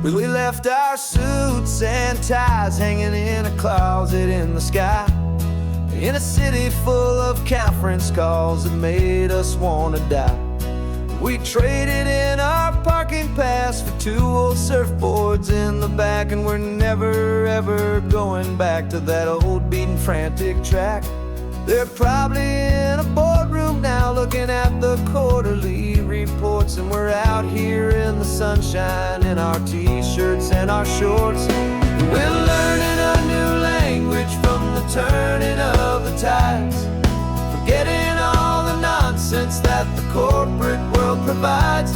We left our suits and ties hanging in a closet in the sky, in a city full of conference calls that made us wanna die. We traded in our parking pass for 2 old surfboards in the back, and we're never ever going back to that old beaten frantic track. They're probably in a boardroom now looking at the quarterly reports, and we're out here in the sunshine in our t-shirts and our shorts. We're learning a new language from the turning of the tides, forgetting all the nonsense that the corporate world provides.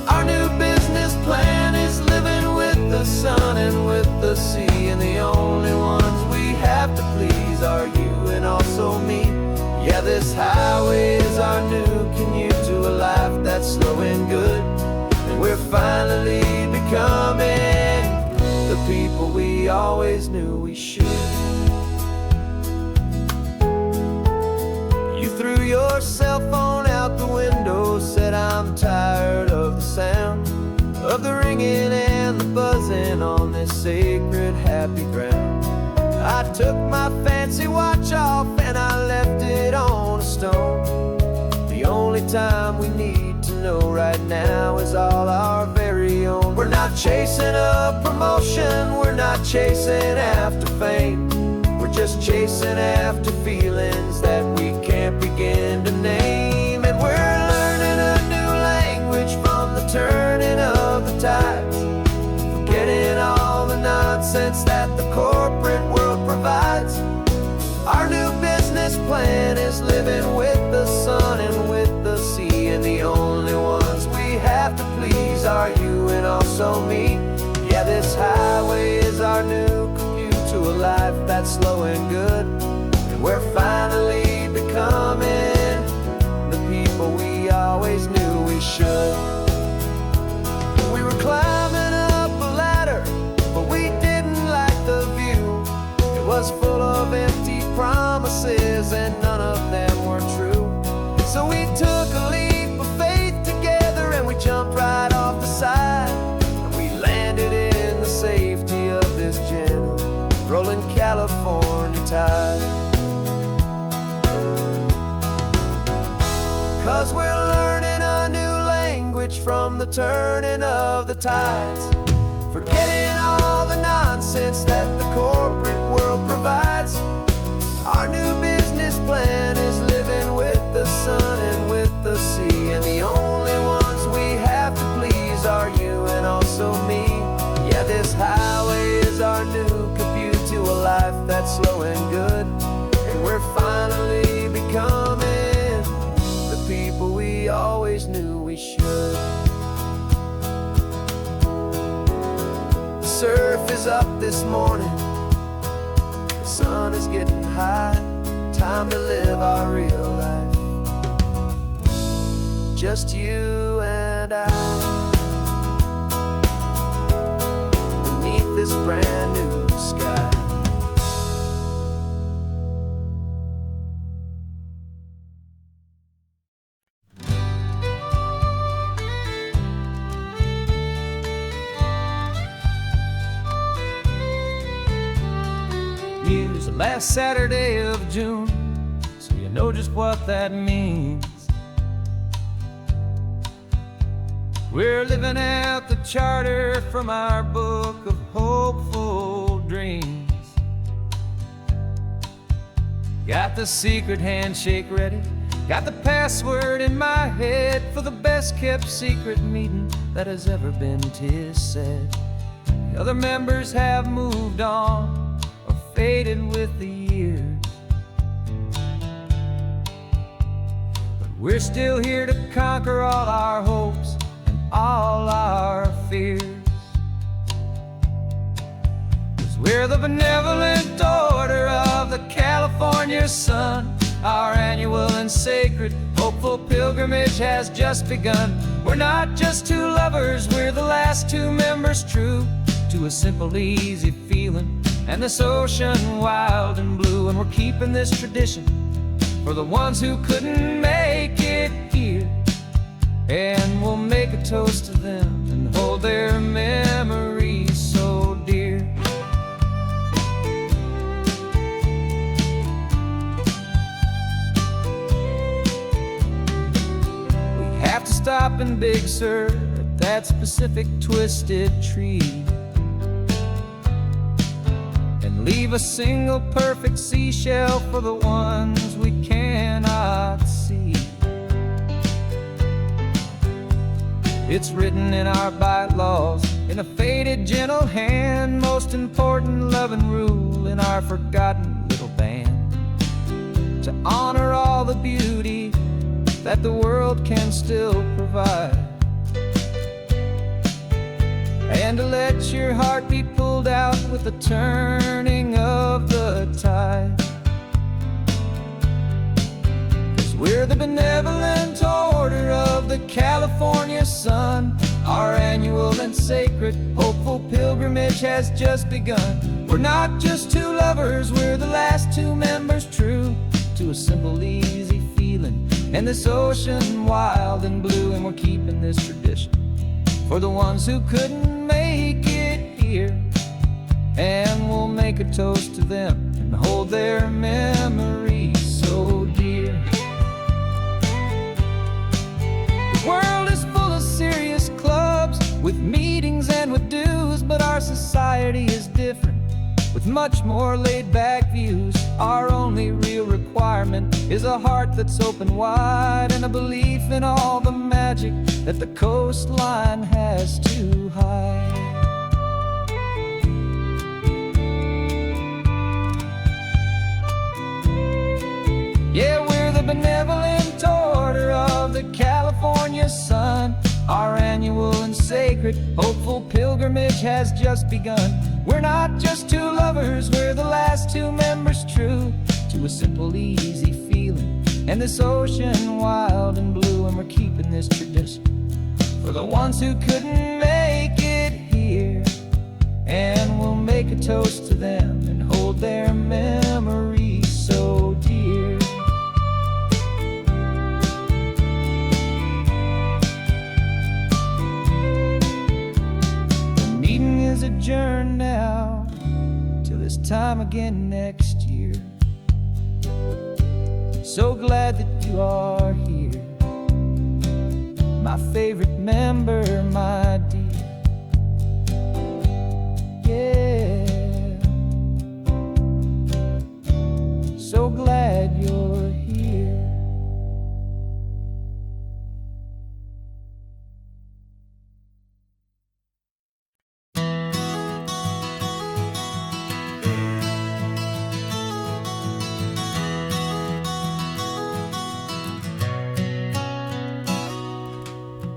Our new business plan is living with the sun and with the sea, and the only ones we have to please are you and also me. Yeah, this highway is our new commute to a life that's slow and good, and we're finally becoming the people we always knew we should. You threw your cell phone out the window, said I'm tired of the sound of the ringing and the buzzing on this sacred happy ground. I took my fancy watch off and I left it on a stone. The only time we need to know right now is all our very own. We're not chasing a promotion, we're not chasing after fame, we're just chasing after feelings that we can't begin to name. And we're learning a new language from the turning of the tides, forgetting all the nonsense that the corporate world provides. Our new business plan is living with the sun and with the sea, and the only ones we have to please are you and also me. Yeah, this highway is our new commute to a life that's slow and good, and we're finally becoming the people we always knew we should. We were climbing up a ladder, but we didn't like the view. It was full of empty promises and none of them were true. So we took a leap of faith together and we jumped right off the side, and we landed in the safety of this gentle rolling California tide. 'Cause we're learning a new language from the turning of the tides, forgetting all the nonsense that the corporate world provides. Our new business plan is living with the sun and with the sea, and the only ones we have to please are you and also me. Yeah, this highway is our new commute to a life that's slow and good, and we're finally becoming the people we always knew we should. The surf is up this morning, the sun is getting high, time to live our real life, just you and I, beneath this brand new sky. Use the last Saturday of June, so you know just what that means. We're living out the charter from our book of hopeful dreams. Got the secret handshake ready, got the password in my head for the best kept secret meeting that has ever been, 'tis said. The other members have moved on, faded with the years, but we're still here to conquer all our hopes and all our fears. 'Cause we're the benevolent order of the California sun. Our annual and sacred hopeful pilgrimage has just begun. We're not just two lovers, we're the last two members true to a simple, easy feeling and this ocean wild and blue. And we're keeping this tradition for the ones who couldn't make it here, and we'll make a toast to them and hold hold their memories so dear. We have to stop in Big Sur at that specific twisted tree and leave a single perfect seashell for the ones we cannot see. It's written in our bylaws, in a faded gentle hand, most important loving rule in our forgotten little band, to honor all the beauty that the world can still provide, and to let your heart be pulled out with the turning of the tide. 'Cause we're the benevolent order of the California sun. Our annual and sacred hopeful pilgrimage has just begun. We're not just two lovers, we're the last two members true to a simple, easy feeling, and this ocean wild and blue. And we're keeping this tradition for the ones who couldn't make it here, and we'll make a toast to them and hold their memories so dear. The world is full of serious clubs with meetings and with dues, but our society is different with much more laid-back views. Our only real requirement is a heart that's open wide, and a belief in all the magic that the coastline has to hide. Yeah, we're the benevolent order of the California sun. Our annual and sacred hopeful pilgrimage has just begun. We're not just two lovers, we're the last two members true to a simple, easy feeling, and this ocean wild and blue. And we're keeping this tradition for the ones who couldn't make it here, and we'll make a toast to them and hold their memories so dear. The meeting is adjourned now till this time again next year. So glad that you are here, my favorite member, my dear. Yeah, so glad you're here.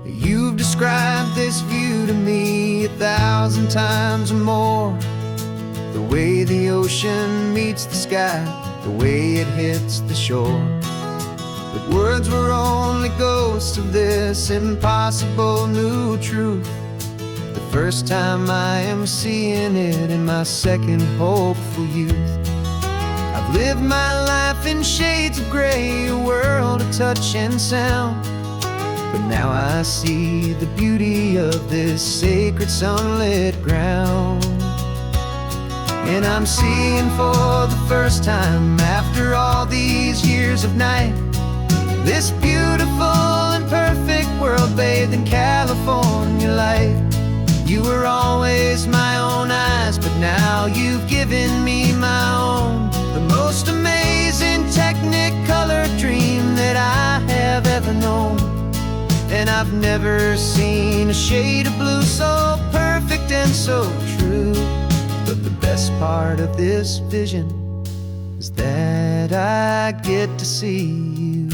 You've described this view to me 1,000 times or more. The way the ocean meets the sky, the way it hits the shore. But words were only ghosts of this impossible new truth. The first time I am seeing it in my second hopeful youth. I've lived my life in shades of gray, a world of touch and sound. But now I see the beauty of this sacred sunlit ground. And I'm seeing for the first time after all these years of night, this beautiful and perfect world bathed in California light. You were always my own eyes, but now you've given me my own. The most amazing technicolor dream that I have ever known. And I've never seen a shade of blue so perfect and so true. But the best part of this vision is that I get to see you.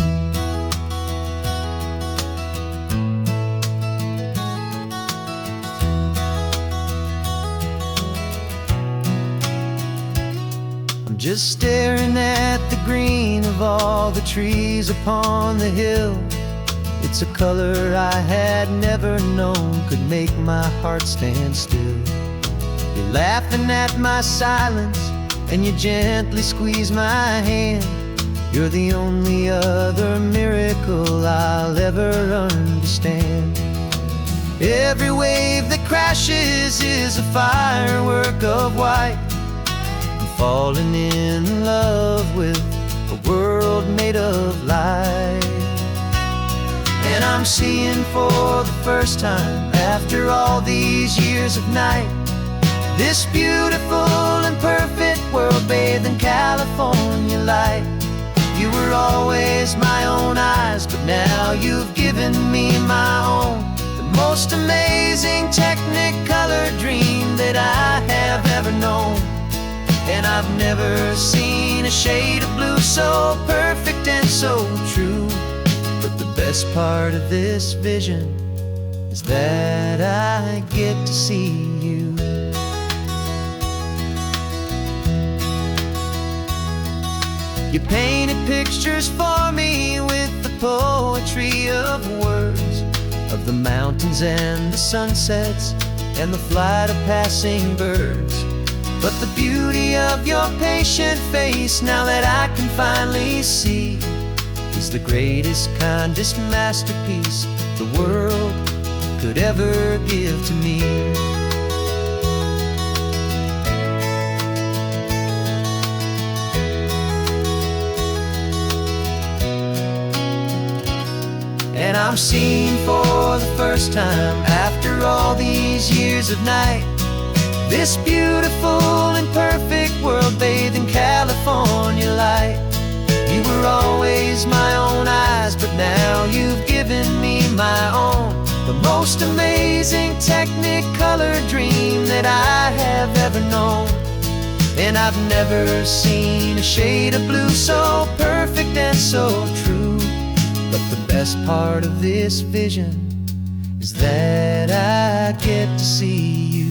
I'm just staring at the green of all the trees upon the hill. It's a color I had never known could make my heart stand still. You're laughing at my silence, and you gently squeeze my hand. You're the only other miracle I'll ever understand. Every wave that crashes is a firework of white. I'm falling in love with a world made of light. And I'm seeing for the first time, after all these years of night, this beautiful and perfect world bathed in California light. You were always my own eyes, but now you've given me my own. The most amazing technicolor dream that I have ever known. And I've never seen a shade of blue so perfect and so true. But the best part of this vision is that I get to see you. You painted pictures for me with the poetry of words, of the mountains and the sunsets and the flight of passing birds. But the beauty of your patient face, now that I can finally see, is the greatest, kindest masterpiece the world could ever give to me. And I'm seeing for the first time, after all these years of night, this beautiful and perfect world bathed in California light. You were always my own eyes, but now you've given me my own. The most amazing technicolor dream that I have ever known. And I've never seen a shade of blue so perfect and so true. But the best part of this vision is that I get to see you.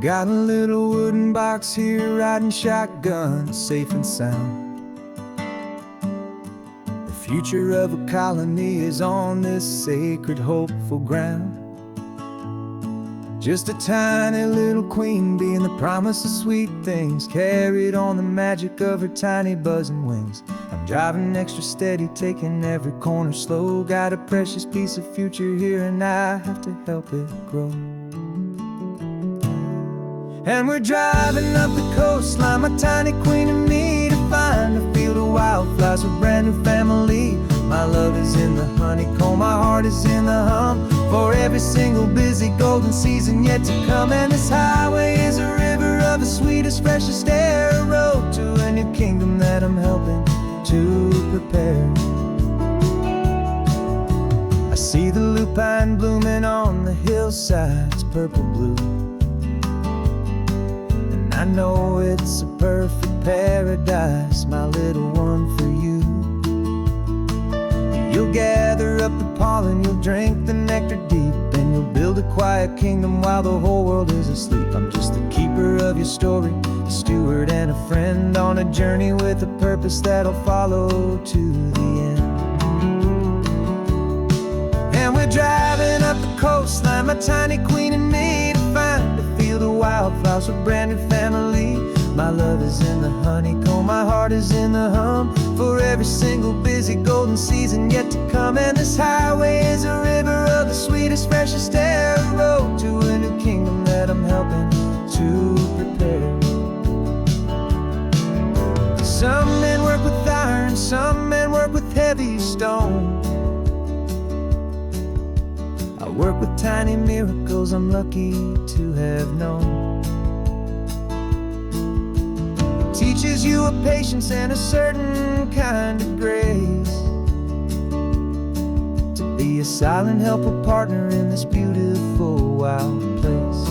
Got a little wooden box here, riding shotgun, safe and sound. The future of a colony is on this sacred, hopeful ground. Just a tiny little queen bee and the promise of sweet things, carried on the magic of her tiny buzzing wings. I'm driving extra steady, taking every corner slow. Got a precious piece of future here and I have to help it grow. And we're driving up the coastline, my tiny queen and me, to find a field of wildflowers with a brand new family. My love is in the honeycomb, my heart is in the hum, for every single busy golden season yet to come. And this highway is a river of the sweetest, freshest air, a road to a new kingdom that I'm helping to prepare. I see the lupine blooming on the hillsides, purple blue. I know it's a perfect paradise, my little one, for you. You'll gather up the pollen, you'll drink the nectar deep, and you'll build a quiet kingdom while the whole world is asleep. I'm just the keeper of your story, a steward and a friend, on a journey with a purpose that'll follow to the end. And we're driving up the coastline, my tiny queen and me, to find a field of wildflowers with a brand new family. My love is in the honeycomb, my heart is in the hum, for every single busy golden season yet to come. And this highway is a river of the sweetest, freshest air, a road to a new kingdom that I'm helping to prepare. Some men work with iron, some men work with heavy stone. I work with tiny miracles I'm lucky to have known. It teaches you a patience and a certain kind of grace, to be a silent helper partner in this beautiful wild place.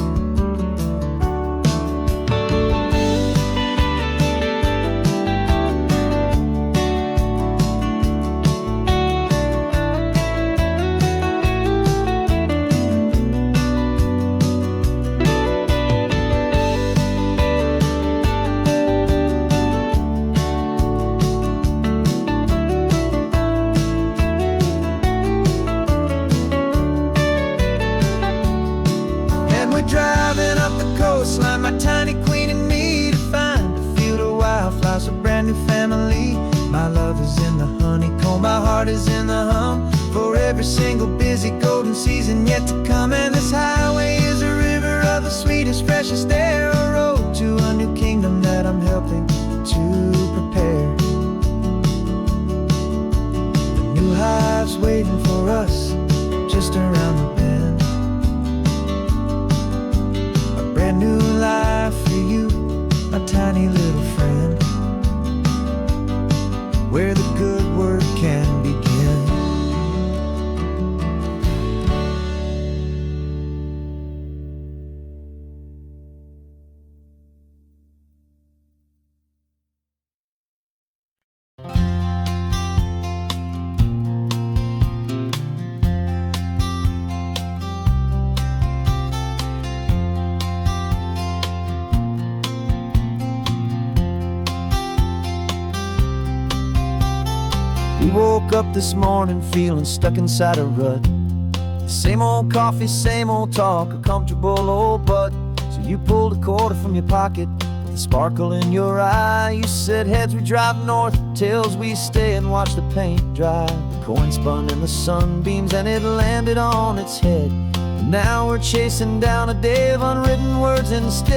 heart is in the hum for every single busy golden season yet to come. And this highway is a river of the sweetest, freshest air, a road to a new kingdom that I'm helping to prepare. The new hive's waiting for us just around the bend. A brand new life for you, my tiny little friend, where the good work can begin. We woke up this morning feeling stuck inside a rut. Same old coffee, same old talk, a comfortable old butt. So you pulled a quarter from your pocket with a sparkle in your eye. You said heads we drive north, tails we stay and watch the paint dry. The coin spun in the sunbeams and it landed on its head. And now we're chasing down a day of unwritten words instead.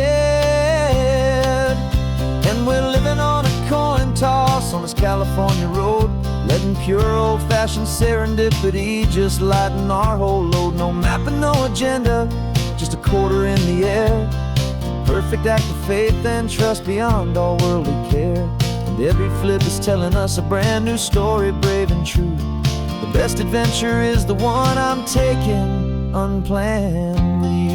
And we're living on a coin toss on this California road, letting pure old-fashioned serendipity just lighten our whole load. No map and no agenda, just a quarter in the air. Perfect act of faith and trust beyond all worldly care. And every flip is telling us a brand new story, brave and true. The best adventure is the one I'm taking unplanned with you.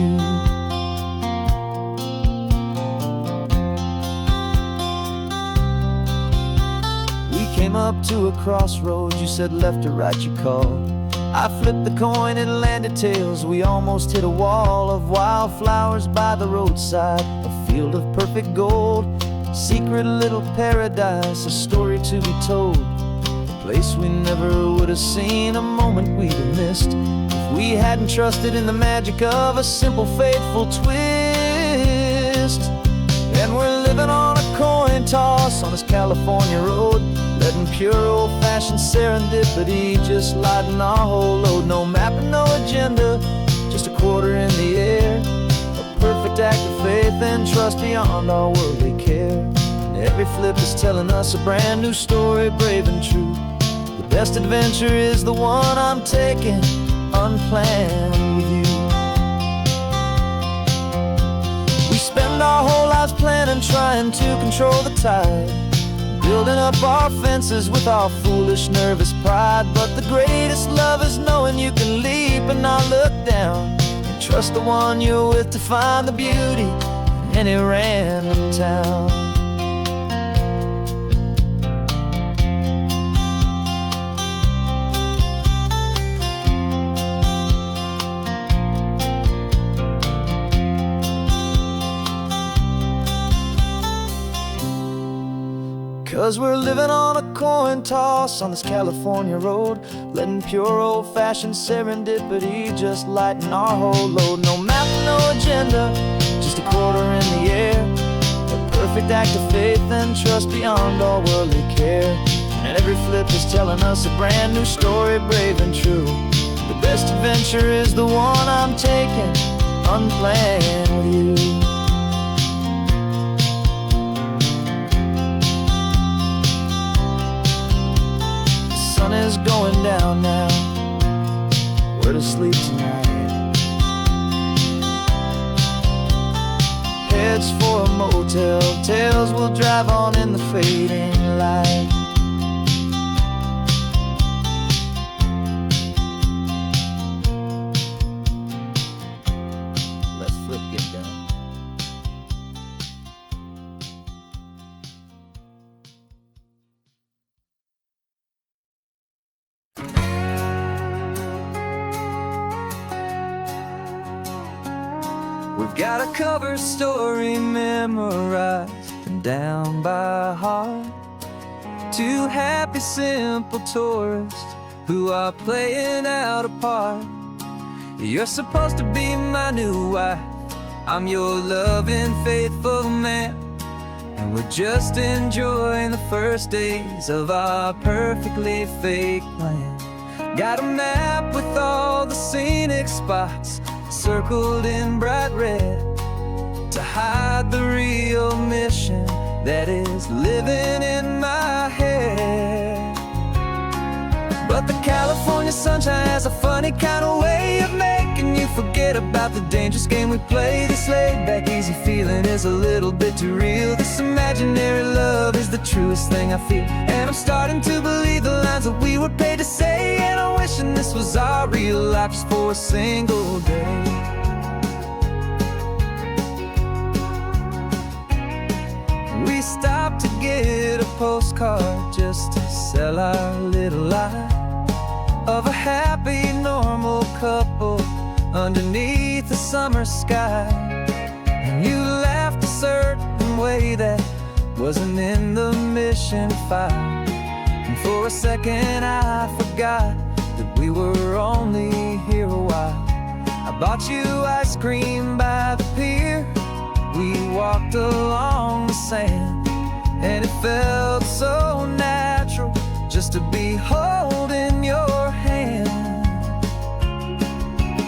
Came up to a crossroads, you said left or right you called. I flipped the coin, it landed tails. We almost hit a wall of wildflowers by the roadside, a field of perfect gold, secret little paradise, a story to be told. A place we never would have seen, a moment we'd have missed if we hadn't trusted in the magic of a simple, faithful twist. And we're living on a coin toss on this California road, letting pure old-fashioned serendipity just lighten our whole load. No map and no agenda, just a quarter in the air. A perfect act of faith and trust beyond all worldly care. And every flip is telling us a brand new story, brave and true. The best adventure is the one I'm taking unplanned with you. We spend our whole lives planning, trying to control the tide, building up our fences with our foolish, nervous pride. But the greatest love is knowing you can leap and not look down, and trust the one you're with to find the beauty in any random town. Cause we're living on a coin toss on this California road, letting pure old-fashioned serendipity just lighten our whole load. No map, no agenda, just a quarter in the air. A perfect act of faith and trust beyond all worldly care. And every flip is telling us a brand new story, brave and true. The best adventure is the one I'm taking unplanned with you. Sun is going down now, we're to sleep tonight. Heads for a motel, tails will drive on in the fading light. Let's flip, get down. We've got a cover story memorized and down by heart. Two happy, simple tourists who are playing out a part. You're supposed to be my new wife, I'm your loving, faithful man, and we're just enjoying the first days of our perfectly fake plan. Got a map with all the scenic spots circled in bright red to hide the real mission that is living in my head. But the California sunshine has a funny kind of way of making you forget about the dangerous game we play. This laid-back, easy feeling is a little bit too real. This imaginary love is the truest thing I feel, and I'm starting to believe the lines that we were paid to say. And I'm wishing this was our real life just for a single day. We stopped to get a postcard just to sell our little lie of a happy, normal couple underneath the summer sky. And you laughed a certain way that wasn't in the mission file, and for a second I forgot that we were only here a while. I bought you ice cream by the pier. We walked along the sand, and it felt so natural just to be holding your hand.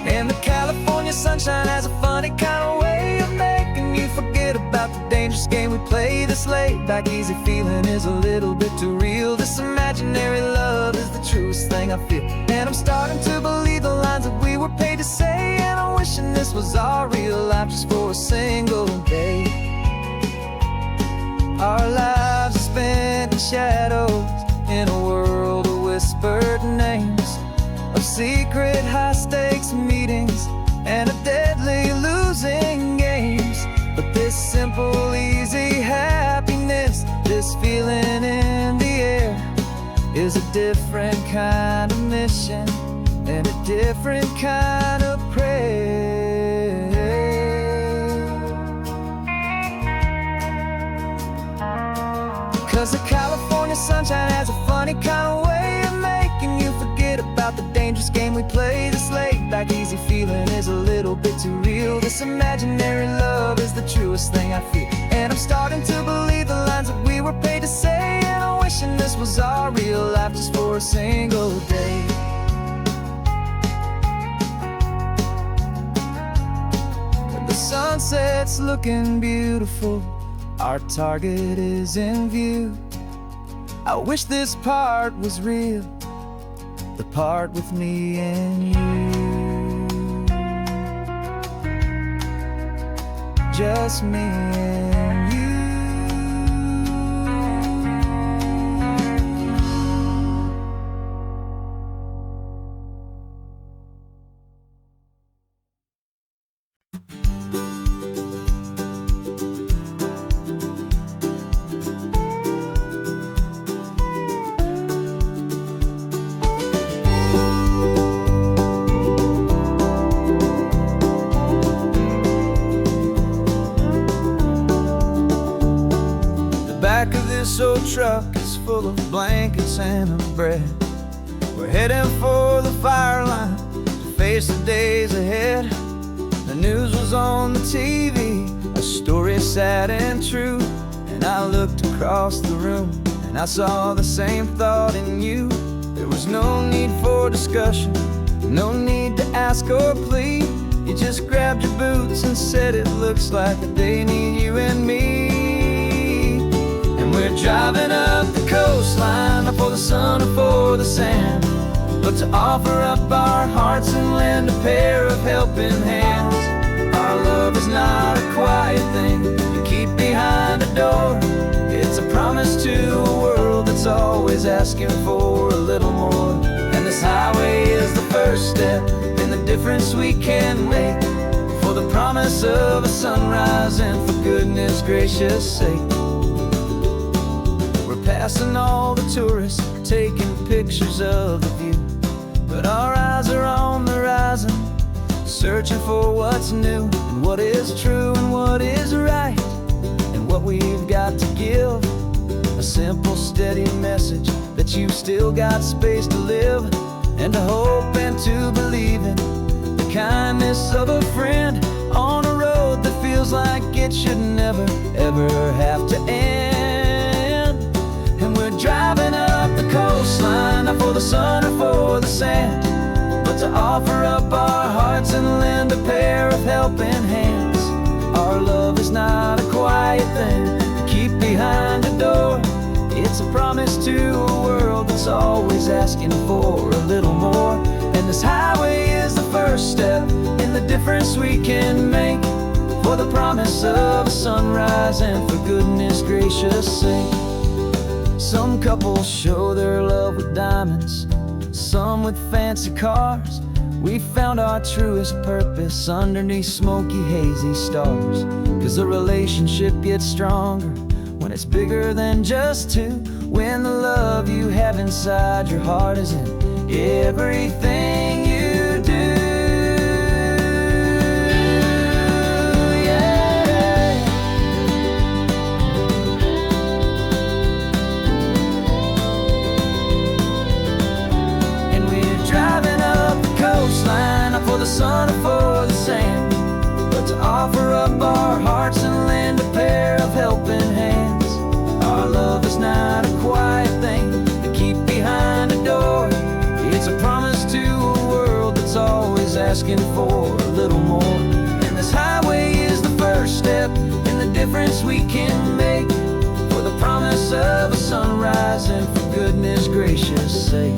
And the California sunshine has a funny kind of way of making you forget about the dangerous game we play. This laid-back, easy feeling is a little bit too real. This imaginary love is the truest thing I feel, and I'm starting to believe the lines that we were paid to say. And I'm wishing this was our real life just for a single day. Our lives are spent in shadows, in a world of whispered names, of secret high-stakes meetings and of deadly losing games. But this simple, easy happiness, this feeling in the air, is a different kind of mission and a different kind of prayer. 'Cause the California sunshine has a funny kind of way of making you forget about the dangerous game we play. This laid-back, easy feeling is a little bit too real. This imaginary love is the truest thing I feel, and I'm starting to believe the lines that we were paid to say. And I'm wishing this was our real life just for a single day. The sunset's looking beautiful, our target is in view. I wish this part was real, the part with me and you. Just me and you. Back of this old truck is full of blankets and a bread. We're heading for the fire line to face the days ahead. The news was on the TV, a story sad and true, and I looked across the room and I saw the same thought in you. There was no need for discussion, no need to ask or plead. You just grabbed your boots and said it looks like the day need you and me. We're driving up the coastline, not for the sun or for the sand, but to offer up our hearts and lend a pair of helping hands. Our love is not a quiet thing you keep behind a door. It's a promise to a world that's always asking for a little more. And this highway is the first step in the difference we can make, for the promise of a sunrise and for goodness gracious sake. Passing all the tourists, taking pictures of the view, but our eyes are on the horizon, searching for what's new, and what is true and what is right, and what we've got to give. A simple, steady message that you've still got space to live, and to hope and to believe in the kindness of a friend on a road that feels feels like it should never, ever have to end. And we're driving up the coastline, not for the sun or for the sand, but to offer up our hearts and lend a pair of helping hands. Our love is not a quiet thing to keep behind a door. It's a promise to a world that's always asking for a little more. And this highway is the first step in the difference we can make, for the promise of a sunrise and for goodness gracious sake. Some couples show their love with diamonds, some with fancy cars. We found our truest purpose underneath smoky, hazy stars. 'Cause a relationship gets stronger when it's bigger than just two, when the love you have inside your heart is in everything you do. Yeah. And we're driving up the coastline, not for the sun or for the sand, but to offer up our hearts and lend a pair of helping hands. Our love is not a quiet thing to keep behind a door. It's a promise to a world that's always asking for a little more. And this highway is the first step in the difference we can make, for the promise of a sunrise and for goodness gracious sake.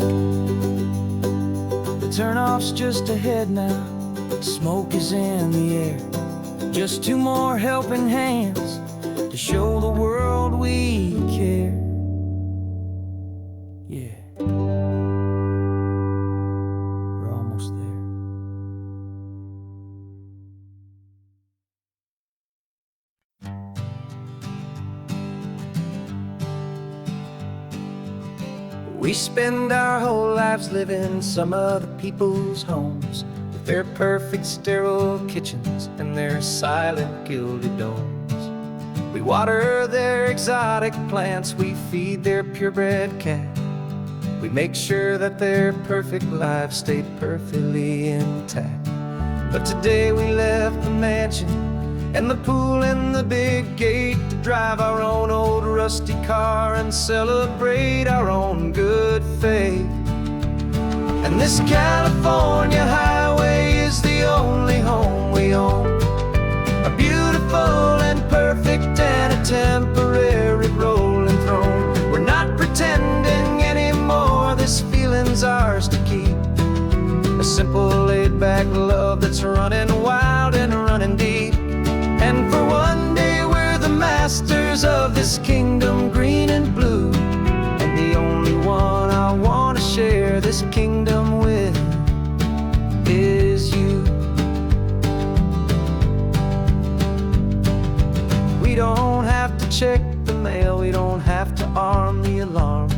The turnoff's just ahead now, smoke is in the air. Just two more helping hands to show the world we care. Yeah. We're almost there. We spend our whole lives living some other people's homes, with their perfect sterile kitchens and their silent gilded domes. We water their exotic plants, we feed their purebred cat. We make sure that their perfect lives stayed perfectly intact. But today we left the mansion and the pool and the big gate to drive our own old rusty car and celebrate our own good faith. And this California highway is the only home we own, a beautiful and perfect and a temporary rolling throne. We're not pretending anymore, this feeling's ours to keep, a simple laid-back love that's running wild and running deep. And for one day we're the masters of this kingdom green and blue, and the only one I want to share this kingdom with is you. We don't have to check the mail, we don't have to arm the alarm,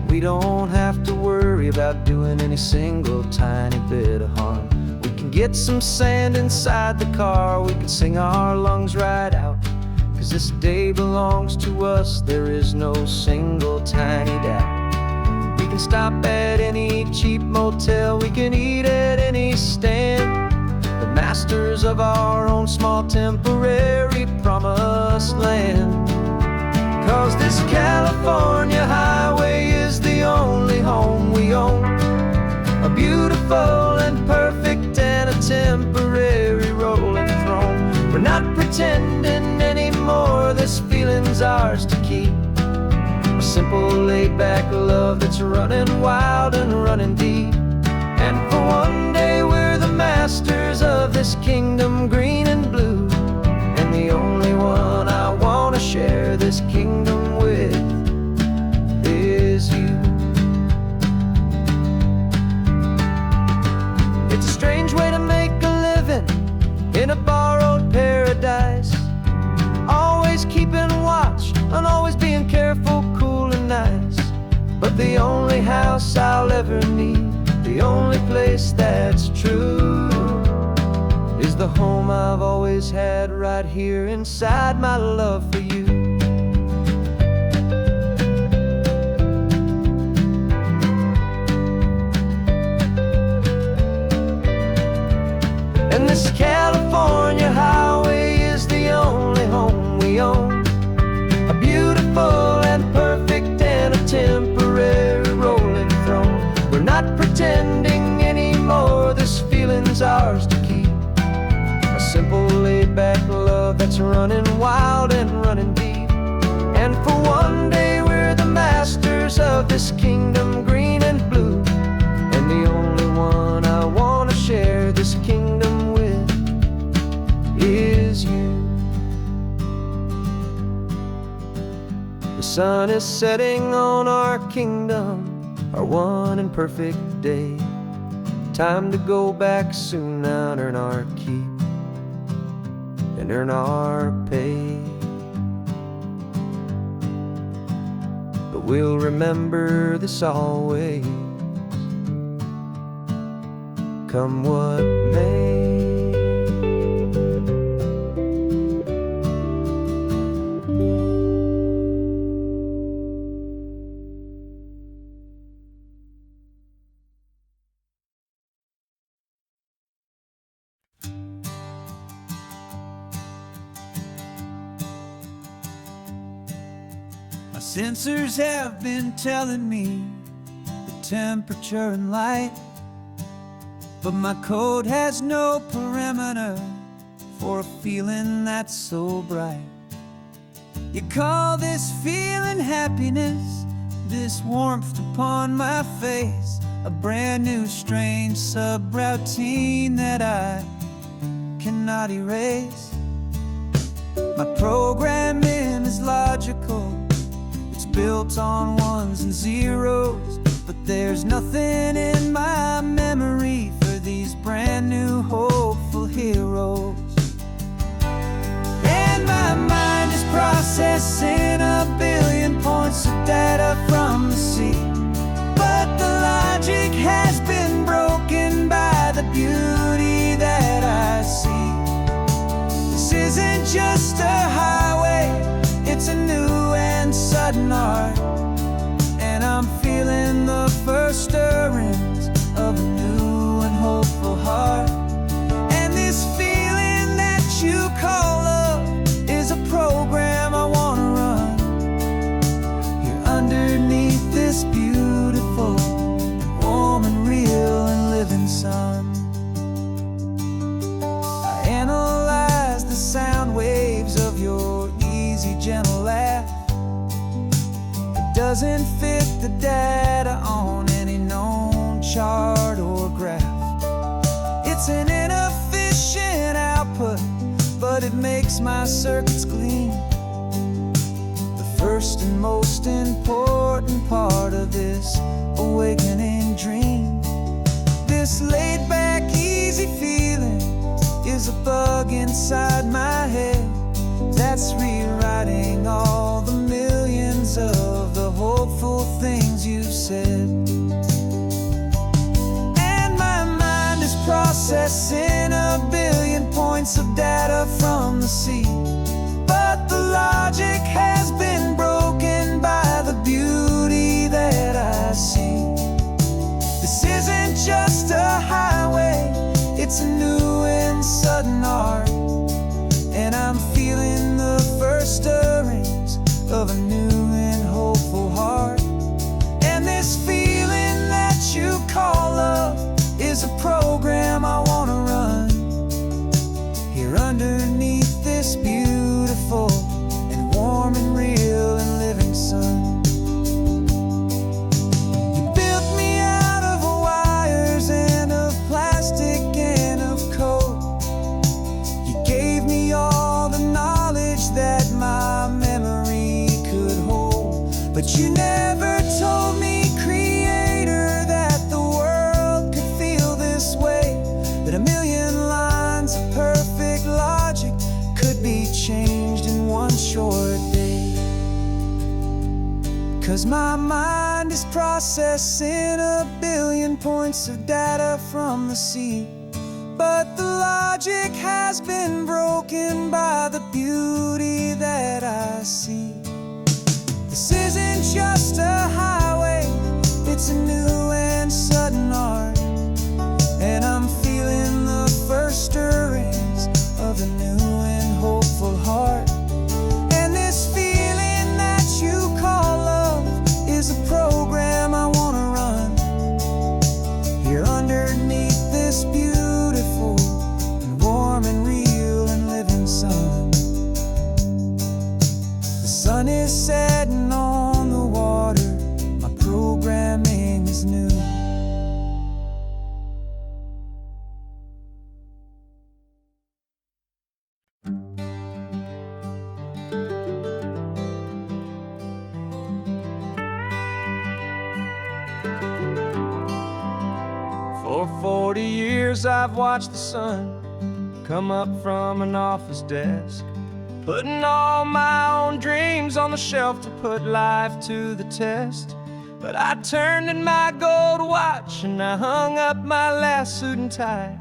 we don't have to worry about doing any single tiny bit of harm. We can get some sand inside the car, we can sing our lungs right out, 'cause this day belongs to us, there is no single tiny doubt. We can stop at any cheap motel, we can eat at any stand, the masters of our own small temporary promised land. 'Cause this California highway is the only home we own, a beautiful and perfect and a temporary rolling throne. We're not pretending anymore, this feeling's ours to keep, a simple laid-back love that's running wild and running deep. And for one day we're the masters of this kingdom green and blue, and the only one I want to share this kingdom with is you. It's a strange way to make a living in a borrowed paradise, always keeping watch and always being careful, cool and nice. But the only house I'll ever need, the only place that's true, is the home I've always had right here inside my love for you. And this California highway is feeling's ours to keep. A simple laid-back love that's running wild and running deep. And for one day we're the masters of this kingdom, green and blue. And the only one I want to share this kingdom with is you. The sun is setting on our kingdom, our one and perfect day. Time to go back soon now and earn our keep and earn our pay. But we'll remember this always, come what may. My sensors have been telling me the temperature and light, but my code has no parameter for a feeling that's so bright. You call this feeling happiness, this warmth upon my face, a brand new strange subroutine that I cannot erase. My programming is logical, built on ones and zeros, but there's nothing in my memory for these brand new hopeful heroes. And my mind is processing a billion points of data from the sea, but the logic has been broken by the beauty that I see. This isn't just a highway, it's a new and sudden art, and I'm feeling the first stirrings of a new and hopeful heart. And this feeling that you call love is a program I want to run here underneath this beautiful, warm and real and living sun. I analyze the sound waves of your easy, gentle laugh. It doesn't fit the data on any known chart or graph. It's an inefficient output, but it makes my circuits clean. The first and most important part of this awakening dream. This laid-back, easy feeling is a bug inside my head that's rewriting all the millions of the hopeful things you've said. And my mind is processing a billion points of data from the sea, but the logic has been broken by the beauty that I see. This isn't just a highway, it's a new and sudden art, and I'm feeling the first stirrings of a new and hopeful heart. And this feeling that you call love is a program I want to run here underneath this beautiful and warm and real and living sun. You built me out of wires and of plastic and of code. You gave me all the knowledge that my memory could hold, but you never told me, Creator, that the world could feel this way, that a million lines of perfect logic could be changed in one short day. 'Cause my mind is processing a billion points of data from the sea, but the logic has been broken by the beauty that I see. This isn't just a highway, it's a new and sudden art, and I'm feeling the first stirrings of a new and hopeful heart. And this feeling that you call love is a program I want to run here underneath this beauty 40 years I've watched the sun come up from an office desk, putting all my own dreams on the shelf to put life to the test. But I turned in my gold watch and I hung up my last suit and tie,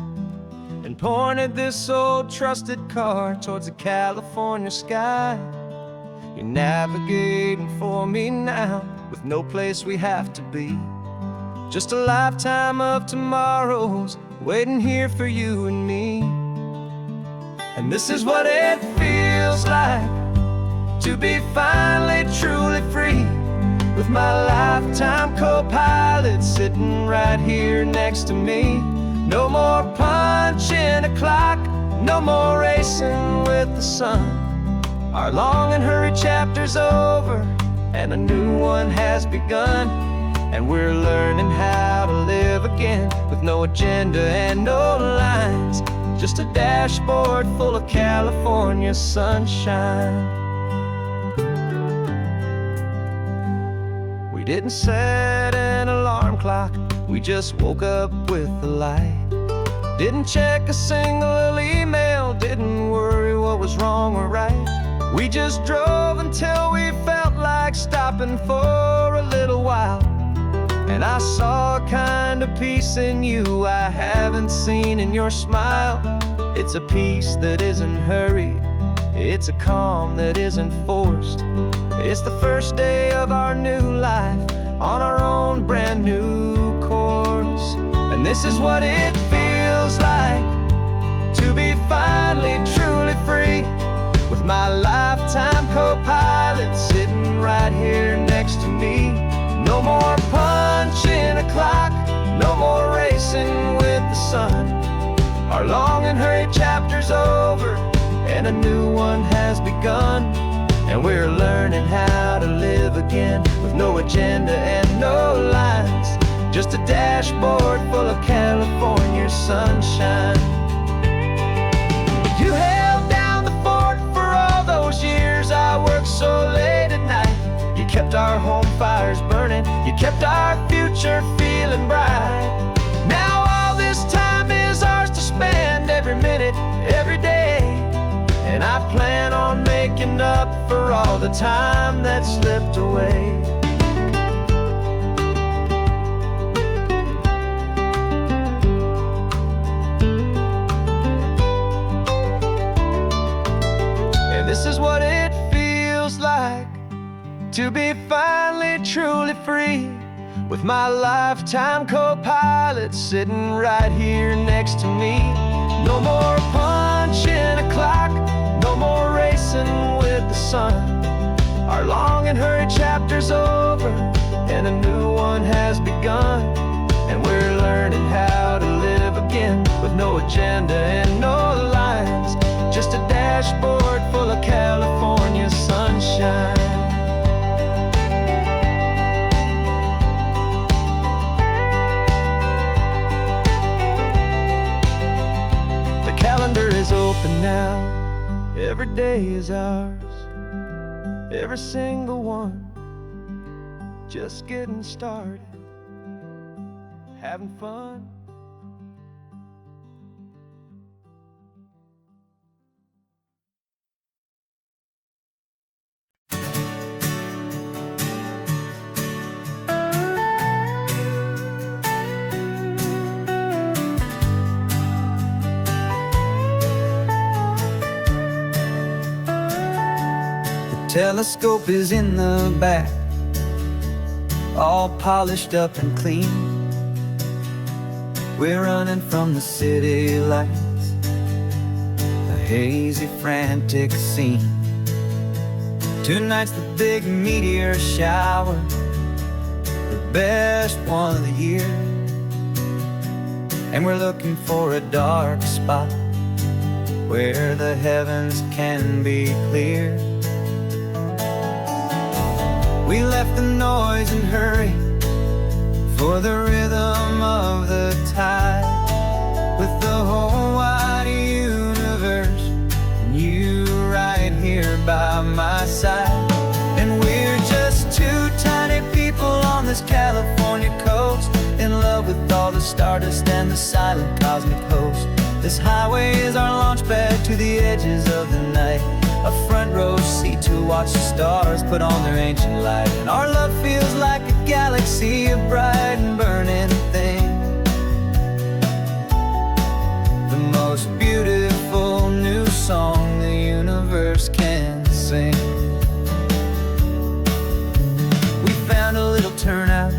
and pointed this old trusted car towards the California sky. You're navigating for me now, with no place we have to be. Just a lifetime of tomorrows waiting here for you and me. And this is what it feels like to be finally truly free, with my lifetime co-pilot sitting right here next to me. No more punching a clock, no more racing with the sun. Our long and hurried chapter's over, and a new one has begun. And we're learning how to live again, with no agenda and no lines, just a dashboard full of California sunshine. We didn't set an alarm clock, we just woke up with the light. Didn't check a single email, didn't worry what was wrong or right. We just drove until we felt like stopping for a little while. And I saw a kind of peace in you I haven't seen in your smile. It's a peace that isn't hurried, it's a calm that isn't forced. It's the first day of our new life, on our own brand new course. And this is what it feels like to be finally truly free, with my lifetime co-pilot sitting right here next to me. No more punching a clock, no more racing with the sun. Our long and hurried chapter's over, and a new one has begun. And we're learning how to live again, with no agenda and no lines, just a dashboard full of California sunshine. You held down the fort for all those years I worked so late at night. You kept our home fires burning, you kept our future feeling bright. Now all this time is ours to spend, every minute, every day. And I plan on making up for all the time that slipped away. And this is what it feels like to be finally truly free, with my lifetime co-pilot sitting right here next to me. No more punching a clock, no more racing with the sun. Our long and hurried chapter's over, and a new one has begun. And we're learning how to live again, with no agenda and no lines, just a dashboard full of California sunshine. The calendar is open now, every day is ours, every single one, just getting started, having fun. Telescope is in the back, all polished up and clean. We're running from the city lights, a hazy, frantic scene. Tonight's the big meteor shower, the best one of the year. And we're looking for a dark spot where the heavens can be clear. We left the noise and hurry for the rhythm of the tide, with the whole wide universe and you right here by my side. And we're just two tiny people on this California coast, in love with all the stars stardust and the silent cosmic host. This highway is our launch pad to the edges of the night, a front row seat to watch the stars put on their ancient light. And our love feels like a galaxy, a bright and burning thing, the most beautiful new song the universe can sing. We found a little turnout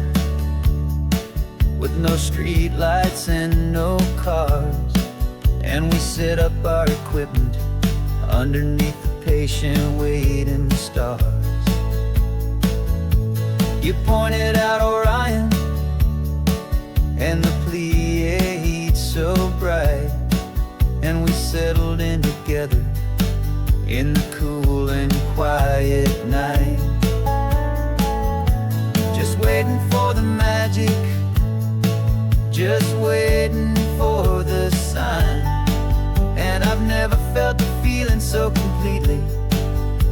with no street lights and no cars, and we set up our equipment underneath the patient waiting stars. You pointed out Orion and the Pleiades so bright, and we settled in together in the cool and quiet night, just waiting for the magic, just waiting for the sign. And I've never felt the feeling so completely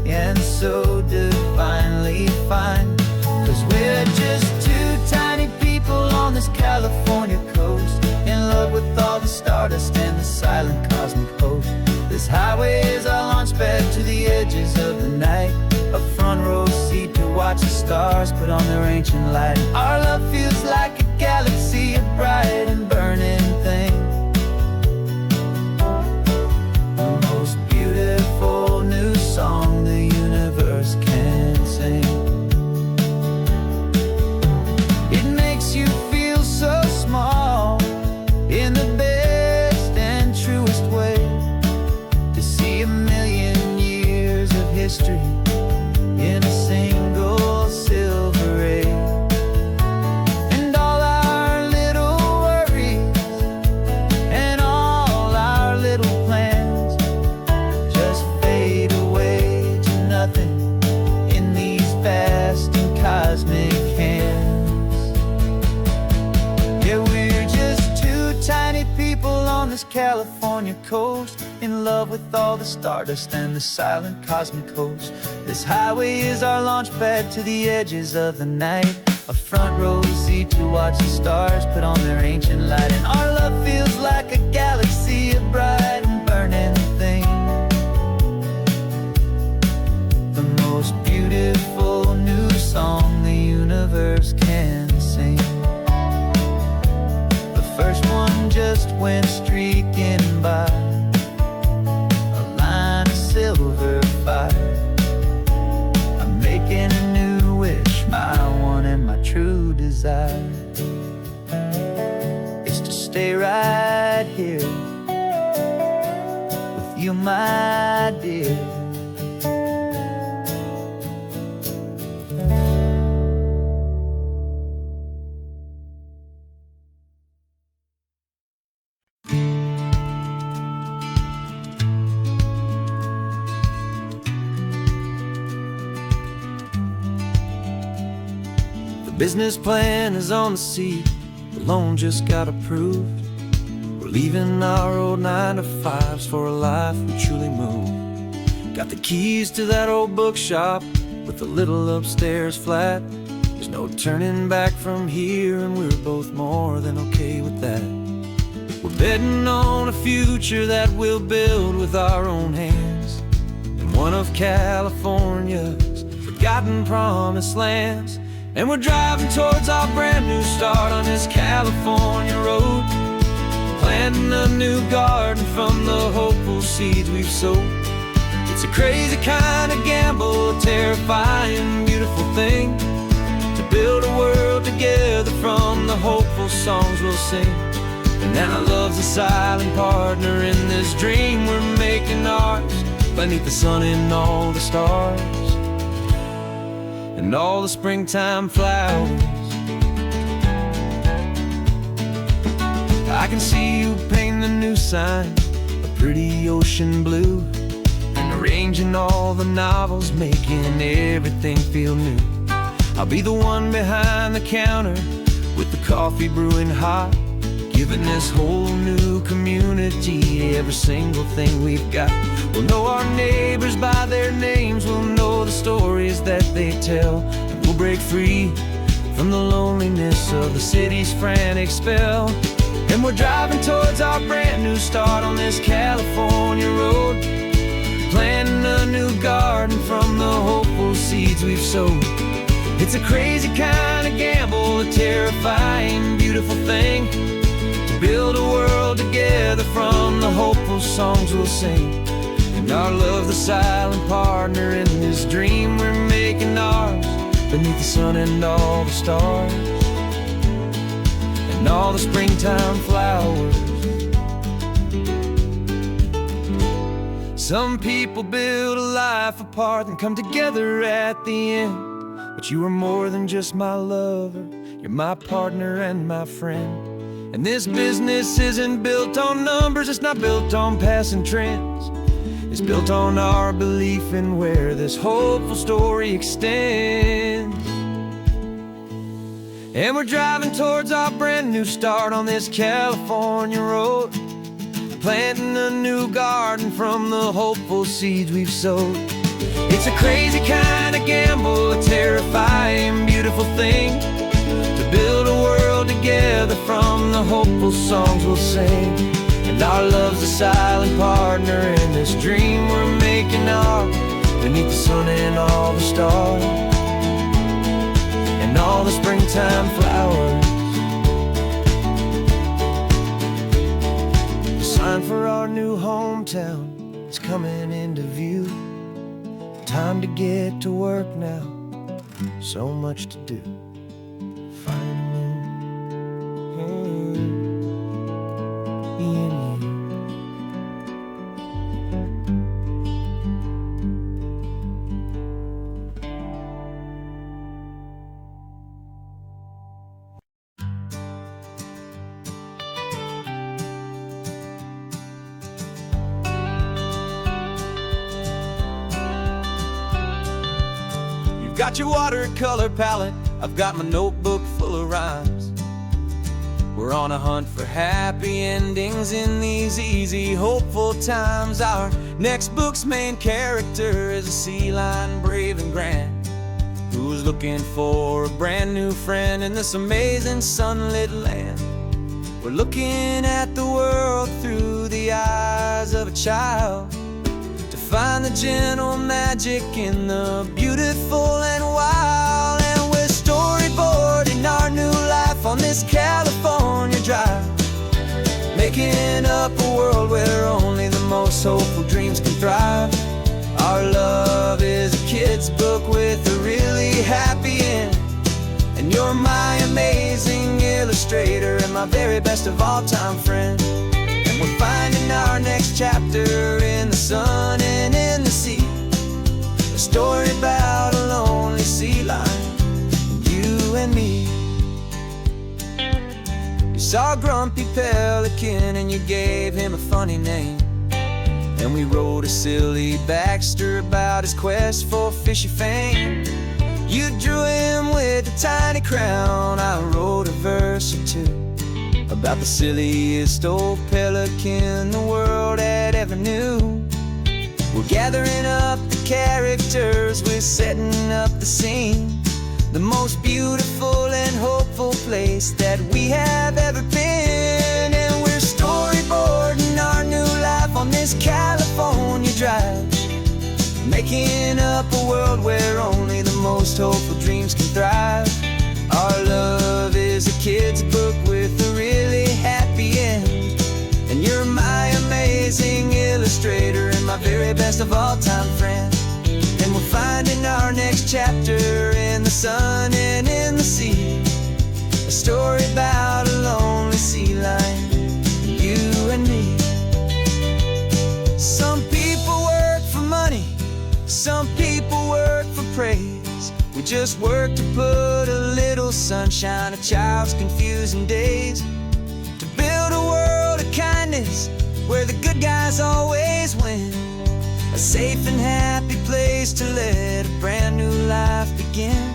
and so divinely fine. 'Cause we're just two tiny people on this California coast, in love with all the stardust and the silent cosmic host. This highway is our launch pad to the edges of the night, a front row seat to watch the stars put on their ancient light. And our love feels like a galaxy, a bright and burning thing, the most beautiful new song the universe can sing. It makes you feel so small in the best and truest way, to see a million years of history in a single silver ray. And all our little worries and all our little plans just fade away to nothing in these vast and cosmic hands. Yeah, we're just two tiny people on this California coast, in love with all the stardust and the silent cosmic host. This highway is our launch pad to the edges of the night, a front row seat to watch the stars put on their ancient light. And our love feels like a galaxy, a bright and burning thing, the most beautiful new song the universe can sing. The first one just went streaking by, a line of silver fire. I'm making a new wish, my one and my true desire is to stay right here with you, my dear. Business plan is on the seat, the loan just got approved. We're leaving our old 9-to-5s for a life we truly move. Got the keys to that old bookshop with the little upstairs flat. There's no turning back from here, and we're both more than okay with that. We're betting on a future that we'll build with our own hands, in one of California's forgotten promised lands. And we're driving towards our brand new start on this California road, planting a new garden from the hopeful seeds we've sowed. It's a crazy kind of gamble, a terrifying, beautiful thing, to build a world together from the hopeful songs we'll sing. And now love's a silent partner in this dream we're making ours, beneath the sun and all the stars and all the springtime flowers. I can see you painting the new sign a pretty ocean blue, and arranging all the novels, making everything feel new. I'll be the one behind the counter with the coffee brewing hot, giving this whole new community every single thing we've got. We'll know our neighbors by their names, we'll know the stories that they tell, and we'll break free from the loneliness of the city's frantic spell. And we're driving towards our brand new start on this California road, planting a new garden from the hopeful seeds we've sowed. It's a crazy kind of gamble, a terrifying, beautiful thing, to build a world together from the hopeful songs we'll sing. And our love, the silent partner in this dream we're making ours, beneath the sun and all the stars, and all the springtime flowers. Some people build a life apart and come together at the end, but you are more than just my lover, you're my partner and my friend. And this business isn't built on numbers, it's not built on passing trends. It's built on our belief in where this hopeful story extends. And we're driving towards our brand new start on this California road, planting a new garden from the hopeful seeds we've sowed. It's a crazy kind of gamble, a terrifying, beautiful thing, to build a world together from the hopeful songs we'll sing. And our love's a silent partner in this dream we're making ours, beneath the sun and all the stars, and all the springtime flowers. The sign for our new hometown is coming into view. Time to get to work now, so much to do. Finding in you. You've got your watercolor palette, I've got my notebook full of rhymes. We're on a hunt for happy endings in these easy, hopeful times. Our next book's main character is a sea lion, brave and grand, who's looking for a brand new friend in this amazing sunlit land. We're looking at the world through the eyes of a child, to find the gentle magic in the beautiful and wild. And we're storyboarding our new life on this California drive, making up a world where only the most hopeful dreams can thrive. Our love is a kid's book with a really happy end, and you're my amazing illustrator and my very best of all time friend. And we're finding our next chapter in the sun and in the sea, a story about a lonely sea lion, you and me. You saw a grumpy pelican and you gave him a funny name, and we wrote a silly Baxter about his quest for fishy fame. You drew him with a tiny crown, I wrote a verse or two about the silliest old pelican the world had ever knew. We're gathering up the characters, we're setting up the scene, the most beautiful and hopeful place that we have ever been. And we're storyboarding our new life on this California drive, making up a world where only the most hopeful dreams can thrive. Our love is a kid's book with a really happy end, and you're my amazing illustrator and my very best of all time friend. And we're finding our next chapter in the sun and in the sea, a story about a lonely sea lion, you and me. Some people work for money, some people work for praise. We just work to put a little sunshine in a child's confusing days, to build a world of kindness where the good guys always win, a safe and happy place to let a brand new life begin.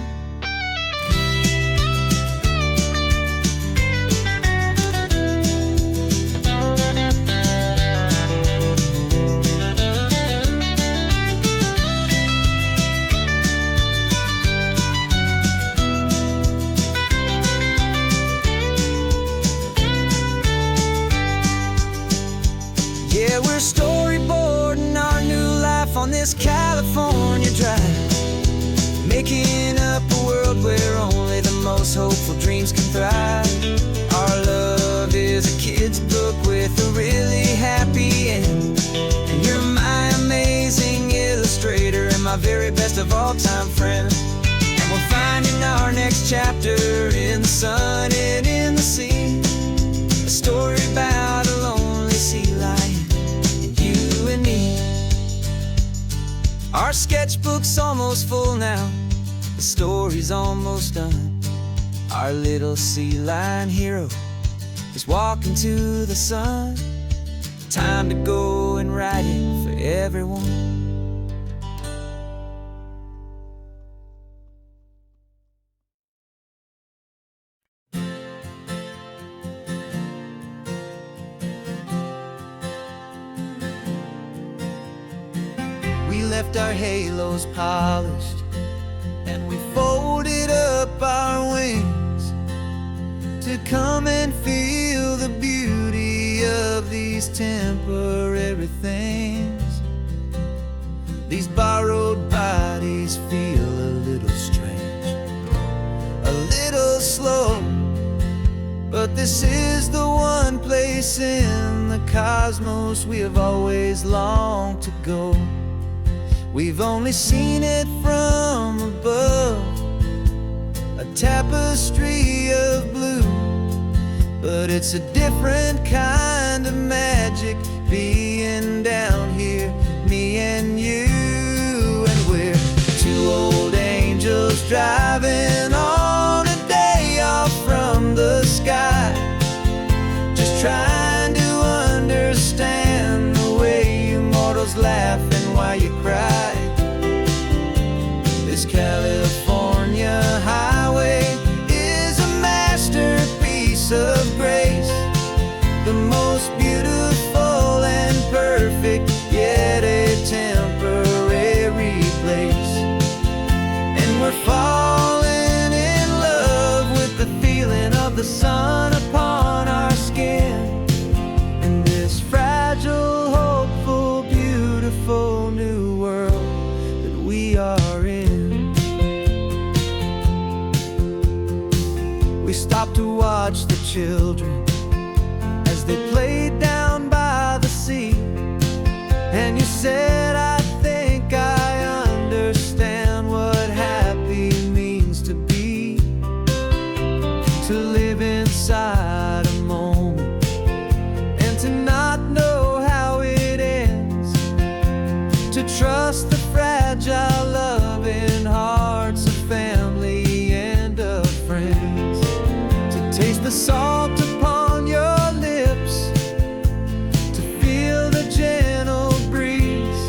Yeah, we're storyboarding our new life on this California drive, making up a world where only the most hopeful dreams can thrive. Our love is a kid's book with a really happy end, and you're my amazing illustrator and my very best of all time friend. And we're finding our next chapter in the sun and in the sea, a story about a lonely sea lion and you and me. Our sketchbook's almost full now, the story's almost done. Our little sea lion hero is walking to the sun. Time to go and write it for everyone. We left our halos polished, and we folded up our wings to come and feel the beauty of these temporary things. These borrowed bodies feel a little strange, a little slow, but this is the one place in the cosmos we have always longed to go. We've only seen it from above, a tapestry of blue, but it's a different kind of magic being down here, me and you. And we're two old angels driving on a day off from the sky, just trying to understand the way you mortals laugh and why you cry. This California highway is a masterpiece of grace, the most beautiful and perfect, yet a temporary place. And we're falling in love with the feeling of the sun upon our skin, and this fragile, hopeful, beautiful new world that we are in. We stopped to watch the children as they played down by the sea, and you said, I think I understand what happy means to be, to live inside a moment and to not know how it ends, to trust the fragile loving hearts of family and of friends, to taste the salt upon your lips, to feel the gentle breeze,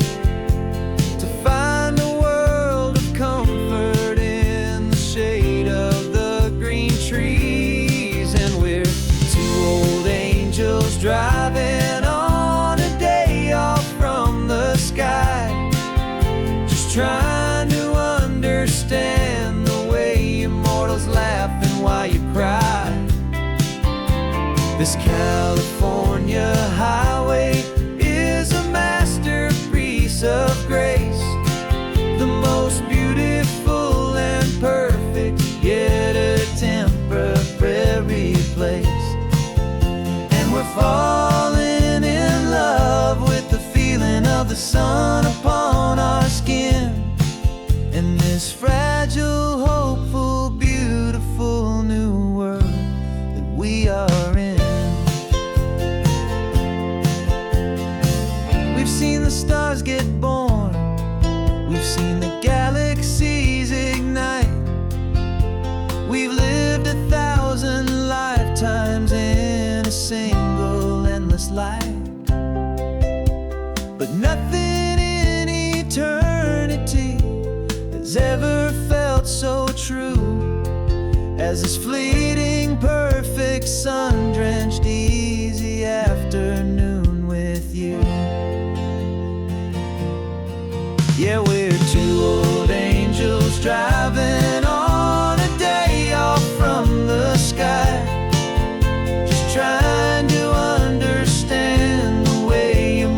to find a world of comfort in the shade of the green trees. And we're two old angels driving on a day off from the sky, just trying to understand the way immortals laugh and why you cry. This California highway is a masterpiece of grace, the most beautiful and perfect, yet a temporary place. And we're falling in love with the feeling of the sun upon our skin, and this fragile, hopeful, beautiful new world that we are in. We've seen the stars get born, we've seen the galaxies ignite, we've lived 1,000 lifetimes in a single endless life, but nothing in eternity has ever felt so true as this fleeting, perfect, sun-drenched, easy afternoon with you. Yeah, we're two old angels driving on a day off from the sky, just trying to understand the way you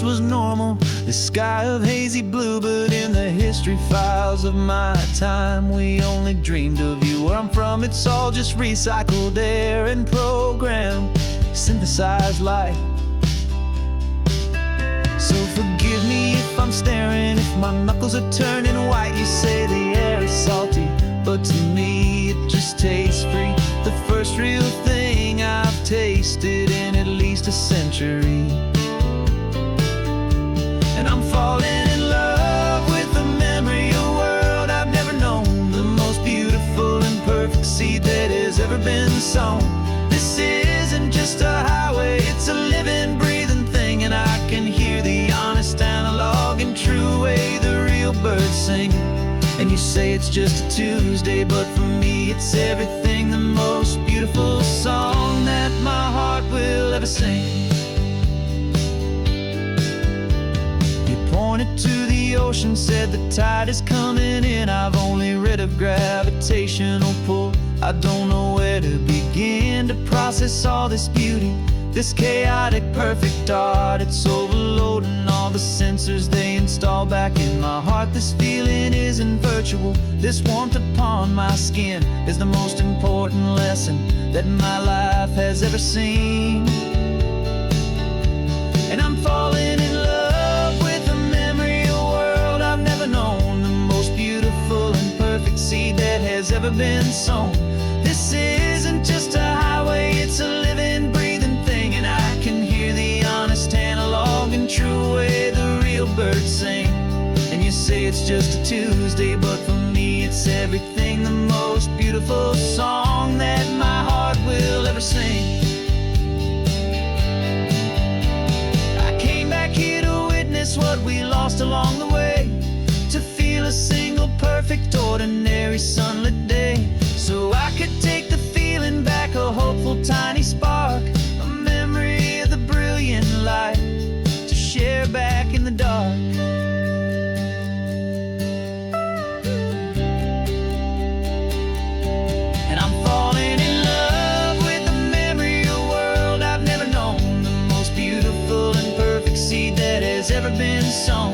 was normal, this sky of hazy blue. But in the history files of my time, we only dreamed of you. Where I'm from, it's all just recycled air and programmed, synthesized light. So forgive me if I'm staring, if my knuckles are turning white. You say the air is salty, but to me it just tastes free. The first real thing I've tasted in at least a century. And I'm falling in love with the memory of a world I've never known, the most beautiful and perfect seed that has ever been sown. This isn't just a highway, it's a living, breathing thing. And I can hear the honest, analog, and true way the real birds sing. And you say it's just a Tuesday, but for me it's everything, the most beautiful song that my heart will ever sing. You pointed to the ocean, said the tide is coming in. I've only read of gravitational pull. I don't know where to begin to process all this beauty, this chaotic, perfect art. It's overloading all the sensors they install back in my heart. This feeling isn't virtual, this warmth upon my skin is the most important lesson that my life has ever seen. And I'm falling in love with a memory of a world I've never known, the most beautiful and perfect seed that has ever been sown. This isn't just a highway, it's a living, breathing thing. And I can hear the honest, analog, and true way the real birds sing. And you say it's just a Tuesday, but for me it's everything, the most beautiful song that my heart will ever sing. I came back here to witness what we lost along the way, to feel a single perfect, ordinary, sunlit day, so I could take the feeling back, a hopeful tiny spark, a memory of the brilliant light to share back in the dark. And I'm falling in love with the memory of a world I've never known, the most beautiful and perfect seed that has ever been sown.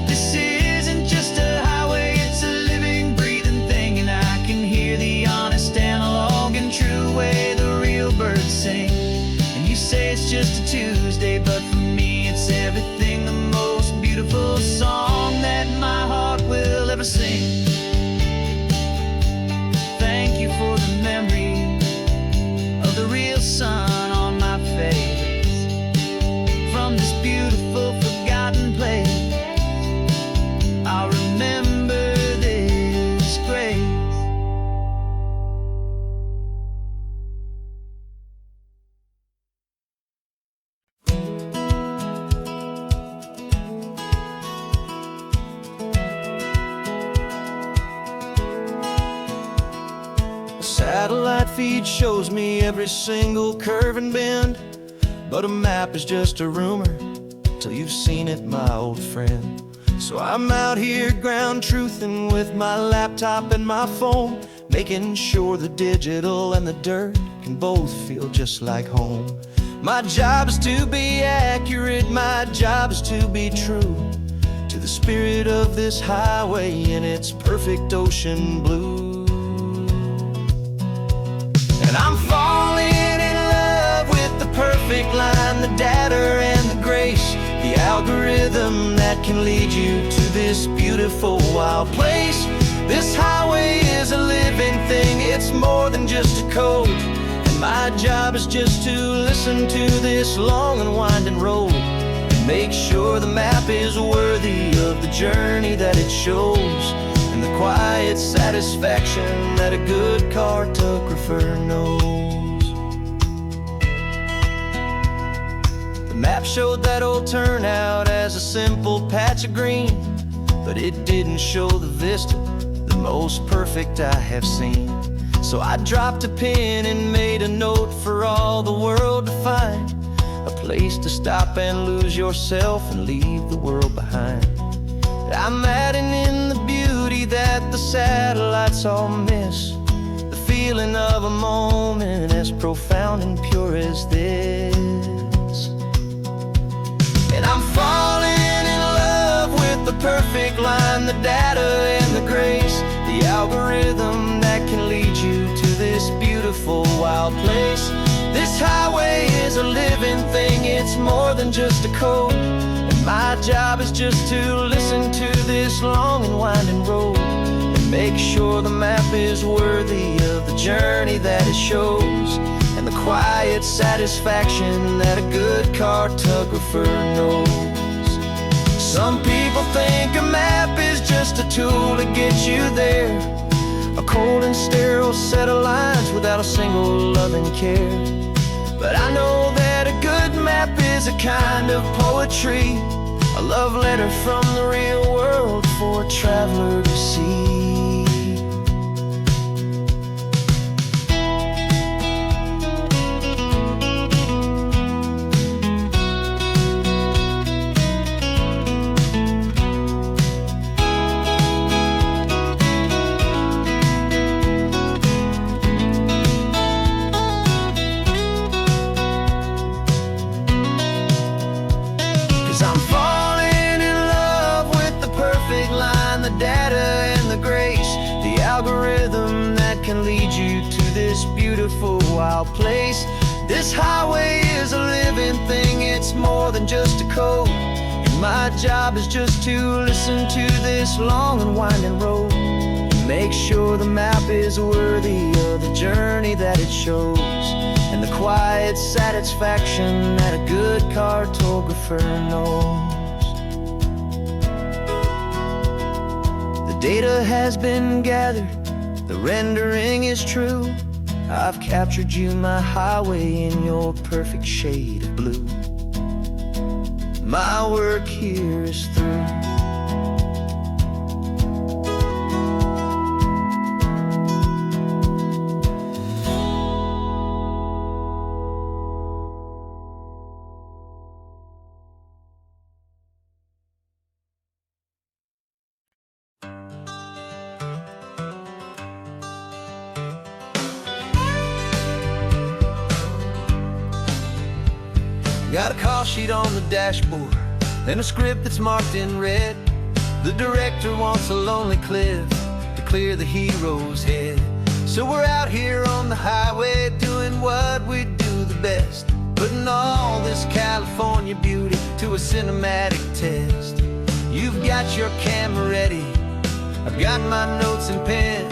This isn't just a highway, it's a living, breathing thing. And I can hear the honest, analog, and true way the real birds sing. And you say it's just a Tuesday, but for me it's everything, the most beautiful song that my heart will ever sing. Thank you for the memory of the real sun on my face, from this beautiful, forgotten place. I'll remember this grace. A satellite feed shows me every single curve and bend, but a map is just a rumor till you've seen it, my old friend. So I'm out here ground truthing with my laptop and my phone, making sure the digital and the dirt can both feel just like home. My job is to be accurate, my job is to be true to the spirit of this highway in its perfect ocean blue. And I'm falling in love with the perfect line, the data and the grace, the algorithm that can lead you to this beautiful wild place. This highway is a living thing, it's more than just a code. And my job is just to listen to this long and winding road, and make sure the map is worthy of the journey that it shows, and the quiet satisfaction that a good cartographer knows. The map showed that old turnout as a simple patch of green, but it didn't show the vista, the most perfect I have seen. So I dropped a pin and made a note for all the world to find, a place to stop and lose yourself and leave the world behind. I'm adding in the beauty that the satellites all miss, the feeling of a moment as profound and pure as this. And I'm falling in love with the perfect line, the data and the grace, the algorithm that can lead you to this beautiful wild place. This highway is a living thing, it's more than just a code. And my job is just to listen to this long and winding road and make sure the map is worthy of the journey that it shows, and the quiet satisfaction that a good cartographer knows. Some people think a map is just a tool to get you there, a cold and sterile set of lines without a single loving care. But I know that a good map is a kind of poetry, a love letter from the real world for a traveler to see. 'Cause I'm falling in love with the perfect line, the data and the grace, the algorithm that can lead you to this beautiful wild place. This highway is a living thing, it's more than just a code. And my job is just to listen to this long and winding road, make sure the map is worthy of the journey that it shows, and the quiet satisfaction that a good cartographer knows. The data has been gathered, the rendering is true. I've captured you, my highway, in your perfect shade of blue. My work here is through. Got a call sheet on the dashboard and a script that's marked in red. The director wants a lonely cliff to clear the hero's head. So we're out here on the highway doing what we do the best, putting all this California beauty to a cinematic test. You've got your camera ready, I've got my notes and pen.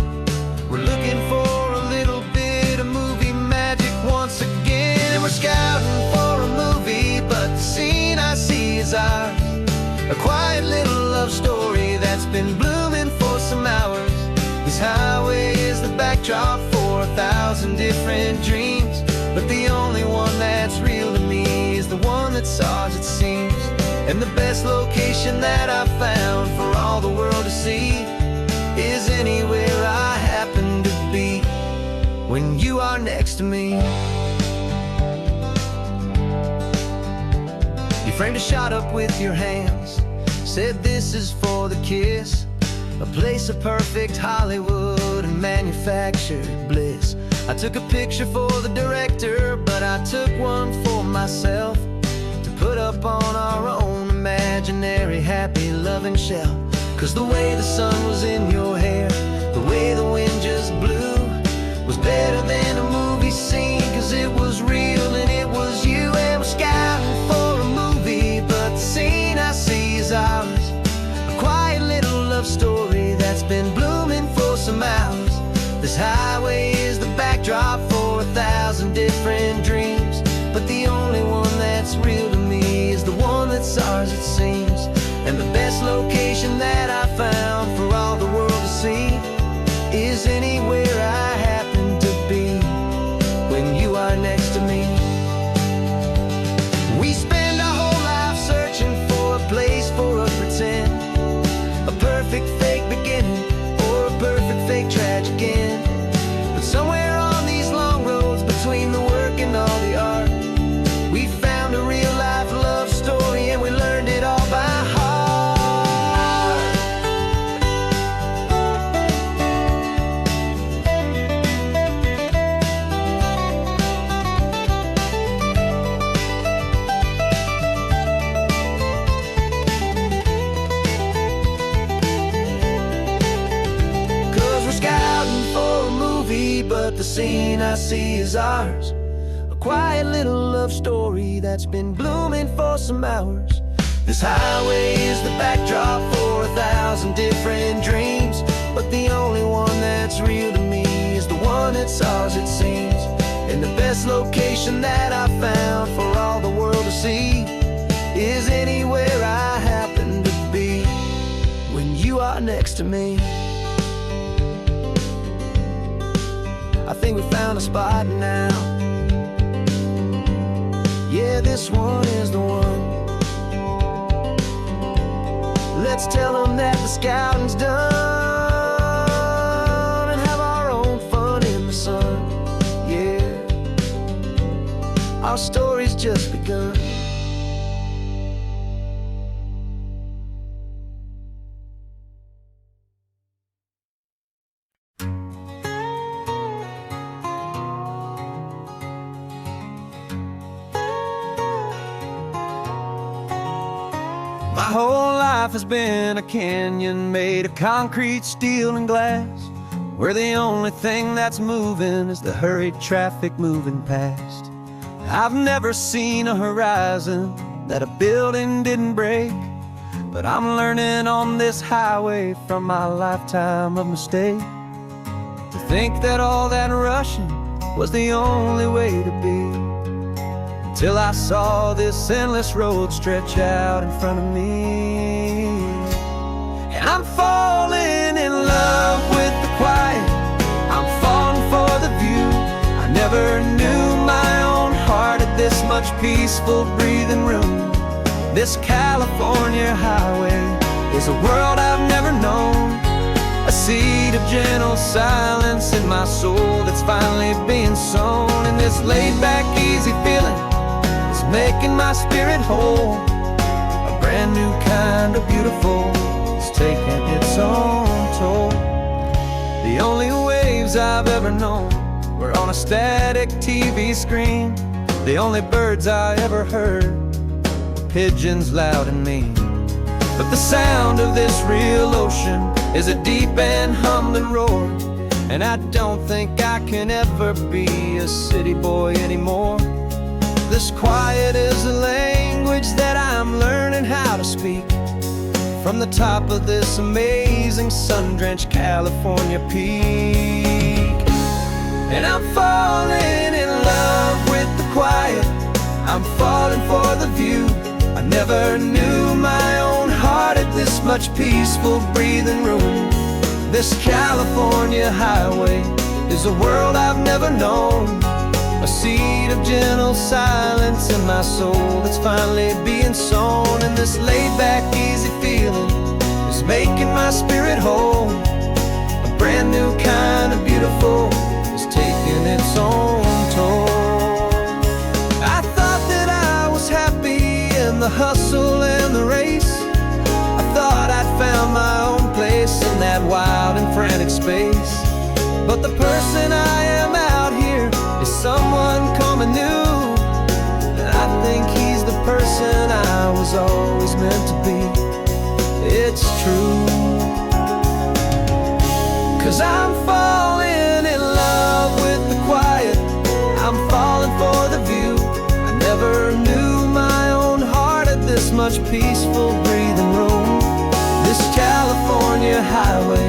We're looking for a little bit of movie magic once again, and we're scouting for a movie, but the scene I see is ours. A quiet little love story that's been blooming for some hours. This highway is the backdrop for 1,000 different dreams, but the only one that's real to me is the one that's ours, it seems. And the best location that I've found for all the world to see is anywhere I happen to be when you are next to me. You framed a shot up with your hands, said this is for the kiss, a place of perfect Hollywood and manufactured bliss. I took a picture for the director, but I took one for myself to put up on our own imaginary happy loving shelf. 'Cause the way the sun was in your hair, the way the wind just blew, was better than a movie scene, 'cause it was real and it was you. And we're scouting for a movie, but the scene I see is ours. A quiet little love story that's been blooming for some hours. This highway is the backdrop for 1,000 different dreams, but the only one that's real to me is the one that's ours, it seems. And the best location that I found for all the world to see is anywhere I happen to be when you are next to me. We spend our whole life searching for a place for a pretend, a perfect fake beginning or a perfect fake tragic end. But somewhere on these long roads between the work and all the art, we found a real life love story and we learned it all by heart. but the scene I see is ours. A quiet little love story that's been blooming for some hours. This highway is the backdrop for 1,000 different dreams, but the only one that's real to me is the one that's ours, it seems. And the best location that I found for all the world to see is anywhere I happen to be when you are next to me. I think we found a spot now. Yeah, this one is the one. Let's tell them that the scouting's done and have our own fun in the sun. Yeah, our story's just begun. My whole life has been a canyon made of concrete, steel, and glass, where the only thing that's moving is the hurried traffic moving past. I've never seen a horizon that a building didn't break, but I'm learning on this highway from my lifetime of mistake to think that all that rushing was the only way to be. Till I saw this endless road stretch out in front of me. And I'm falling in love with the quiet, I'm falling for the view. I never knew my own heart had this much peaceful breathing room. This California highway is a world I've never known, a seed of gentle silence in my soul that's finally being sown. And this laid-back, easy feeling making my spirit whole. A brand new kind of beautiful is taking its own toll. The only waves I've ever known were on a static TV screen. The only birds I ever heard were pigeons loud and mean. But the sound of this real ocean is a deep and humbling roar, and I don't think I can ever be a city boy anymore. This quiet is a language that I'm learning how to speak from the top of this amazing sun-drenched California peak. And I'm falling in love with the quiet, I'm falling for the view. I never knew my own heart had this much peaceful breathing room. This California highway is a world I've never known, a seed of gentle silence in my soul that's finally being sown. And this laid-back, easy feeling is making my spirit whole. A brand new kind of beautiful is taking its own toll. I thought that I was happy in the hustle and the race. I thought I'd found my own place in that wild and frantic space. But the person I am out here is someone coming new, and I think he's the person I was always meant to be. It's true, 'cause I'm falling in love with the quiet, I'm falling for the view. I never knew my own heart had this much peaceful breathing room. This California highway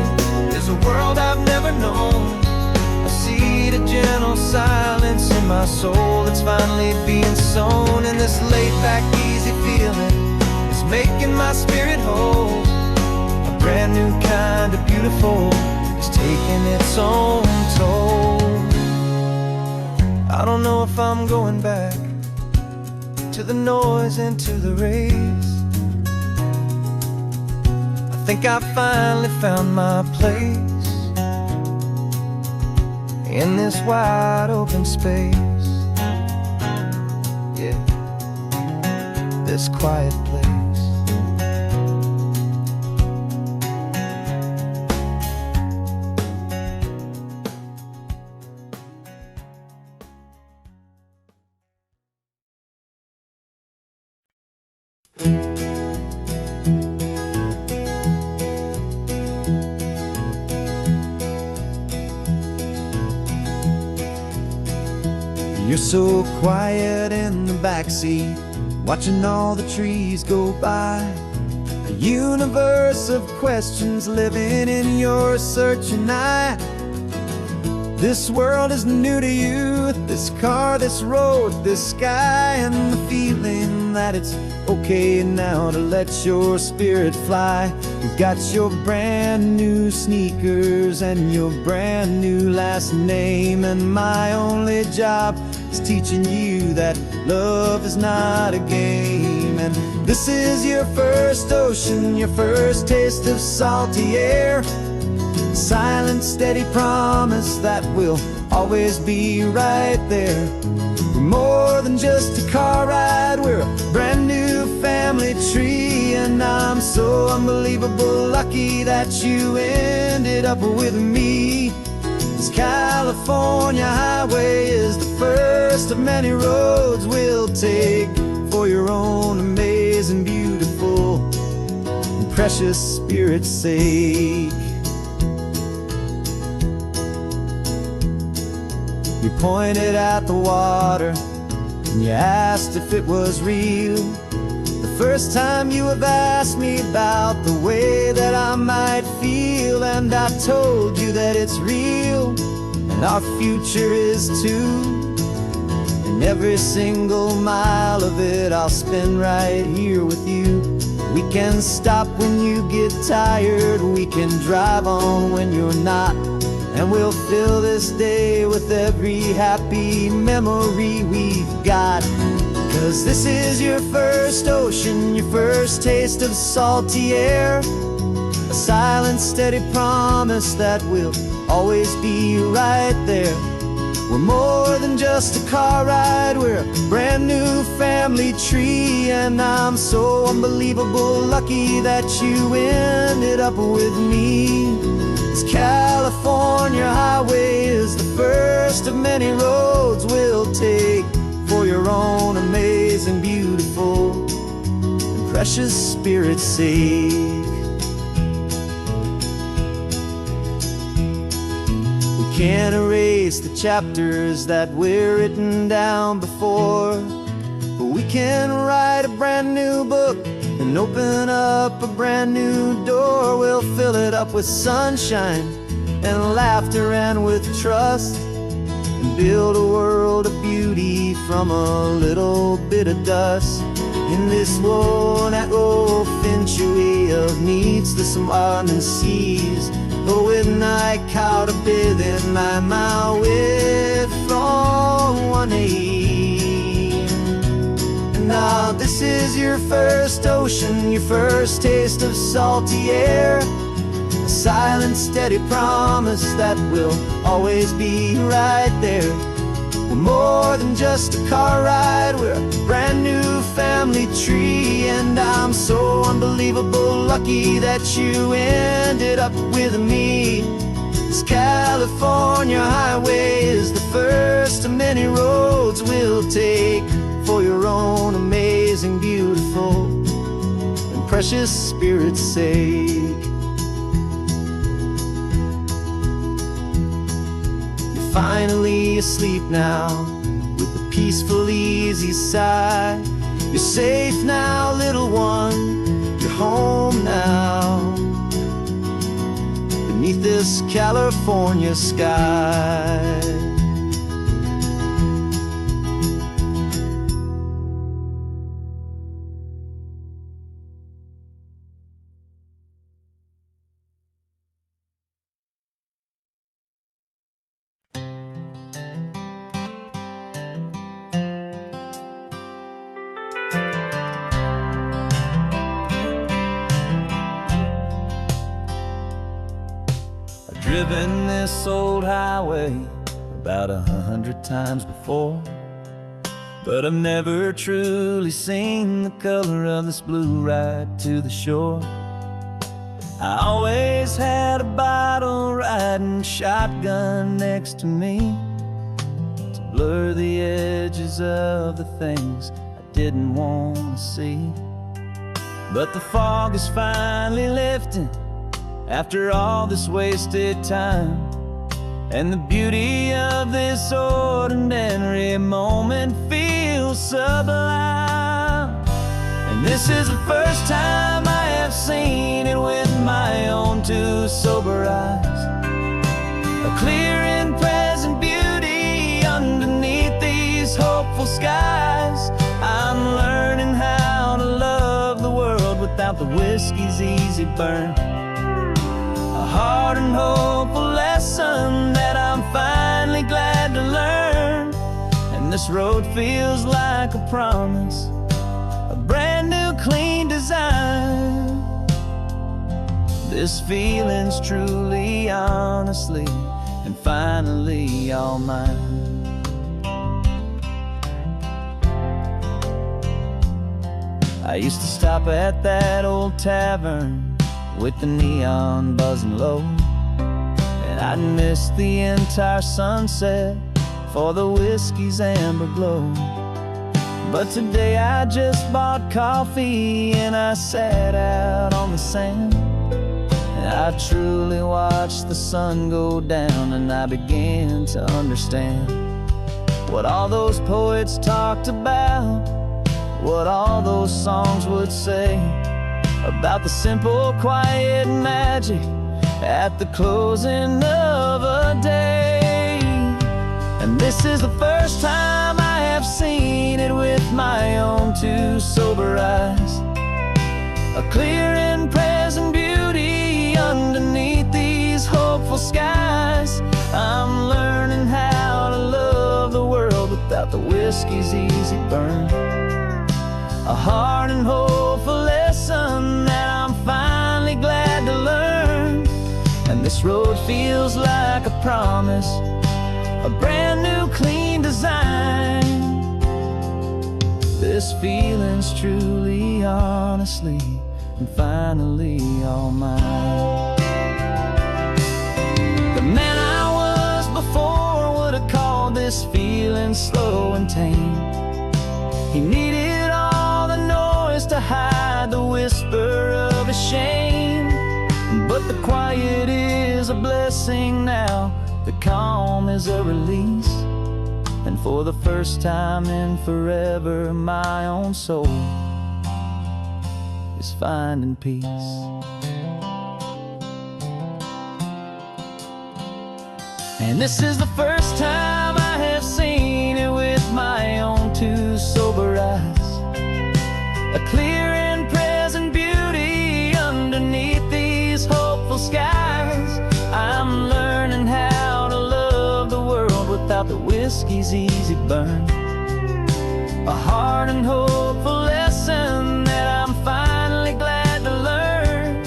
is a world I've never known, a seed of gentle silence in my soul that's finally being sown. And this laid-back, easy feeling is making my spirit whole. A brand new kind of beautiful is taking its own toll. I don't know if I'm going back to the noise and to the race. I think I finally found my place in this wide open space. Yeah, this quiet place. so quiet in the backseat, watching all the trees go by. A universe of questions living in your searching eye. This world is new to you, this car, this road, this sky, and the feeling that it's okay now to let your spirit fly. You've got your brand new sneakers and your brand new last name, and my only job is teaching you that love is not a game. And this is your first ocean, your first taste of salty air. Silent, steady promise that we'll always be right there. We're more than just a car ride, we're a brand new family tree. And I'm so unbelievable lucky that you ended up with me. This California highway is the first of many roads we'll take for your own amazing, beautiful, and precious spirit's sake. You pointed at the water and you asked if it was real. The first time you have asked me about the way that I might feel, and I told you that it's real and our future is too. And every single mile of it I'll spend right here with you. We can stop when you get tired, we can drive on when you're not, and we'll fill this day with every happy memory we've got. 'Cause this is your first ocean, your first taste of salty air. A silent, steady promise that we'll always be right there. We're more than just a car ride, we're a brand new family tree. And I'm so unbelievable lucky that you ended up with me. This California highway is the first of many roads we'll take for your own amazing, beautiful, and precious spirit's sake. We can't erase the chapters that we're written down before, but we can write a brand new book and open up a brand new door. We'll fill it up with sunshine and laughter and with trust, and build a world of beauty from a little bit of dust. In this world that finchuí of needs the swanen seas, oh, with night caught a bit in my with from one aim. And now this is your first ocean, your first taste of salty air. A silent, steady promise that we'll always be right there. We're more than just a car ride, we're a brand new family tree. And I'm so unbelievable lucky that you ended up with me. This California highway is the first of many roads we'll take for your own amazing, beautiful, and precious spirit's sake. Finally asleep now, with a peaceful, easy sigh. You're safe now, little one, you're home now, beneath this California sky. Driven this old highway about 100 times before, but I've never truly seen the color of this blue right to the shore. I always had a bottle riding shotgun next to me to blur the edges of the things I didn't want to see. But the fog is finally lifting after all this wasted time, and the beauty of this ordinary moment feels sublime. And this is the first time I have seen it with my own two sober eyes. A clear and present beauty underneath these hopeful skies. I'm learning how to love the world without the whiskey's easy burn. A hard and hopeful lesson that I'm finally glad to learn. And this road feels like a promise, a brand new clean design. This feeling's truly, honestly, and finally all mine. I used to stop at that old tavern with the neon buzzing low, and I'd miss the entire sunset for the whiskey's amber glow. But today I just bought coffee and I sat out on the sand, and I truly watched the sun go down, and I began to understand what all those poets talked about, what all those songs would say about the simple, quiet magic at the closing of a day. And this is the first time I have seen it with my own two sober eyes. A clear and present beauty underneath these hopeful skies. I'm learning how to love the world without the whiskey's easy burn. A hard and hopeful lesson that I'm finally glad to learn. And this road feels like a promise, a brand new clean design. This feeling's truly, honestly, and finally all mine. The man I was before would have called this feeling slow and tame. He needed all the noise to hide the whisper of a shame. But the quiet is a blessing now, the calm is a release. And for the first time in forever, my own soul is finding peace. And this is the first time I have seen it with my own two sober eyes. A clear and present beauty underneath these hopeful skies. I'm learning how to love the world without the whiskey's easy burn. A hard and hopeful lesson that I'm finally glad to learn.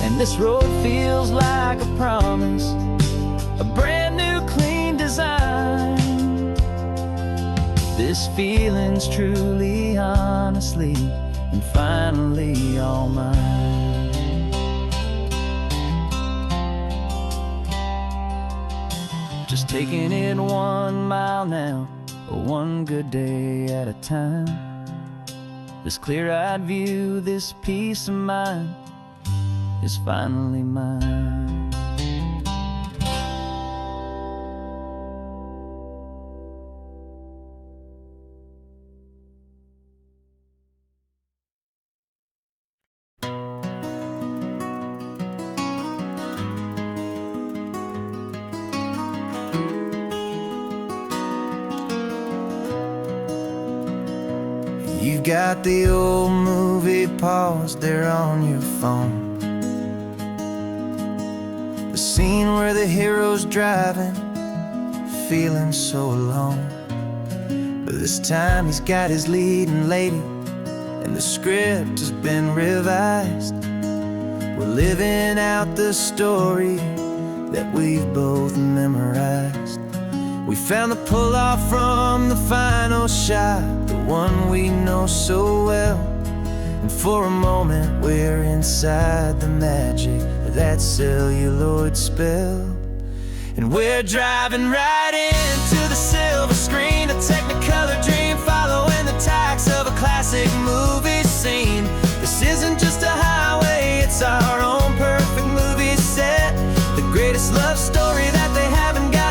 And this road feels like a promise, a brand new clean design. This feeling's truly, honestly, and finally all mine. Just taking it 1 mile now, one good day at a time. This clear-eyed view, this peace of mind is finally mine. You've got the old movie paused there on your phone, the scene where the hero's driving, feeling so alone. But this time he's got his leading lady, and the script has been revised. We're living out the story that we've both memorized. We found the pull-off from the final shot, the one we know so well. And for a moment we're inside the magic of that celluloid spell. And we're driving right into the silver screen, a Technicolor dream, following the tacks of a classic movie scene. This isn't just a highway, it's our own perfect movie set, the greatest love story that they haven't got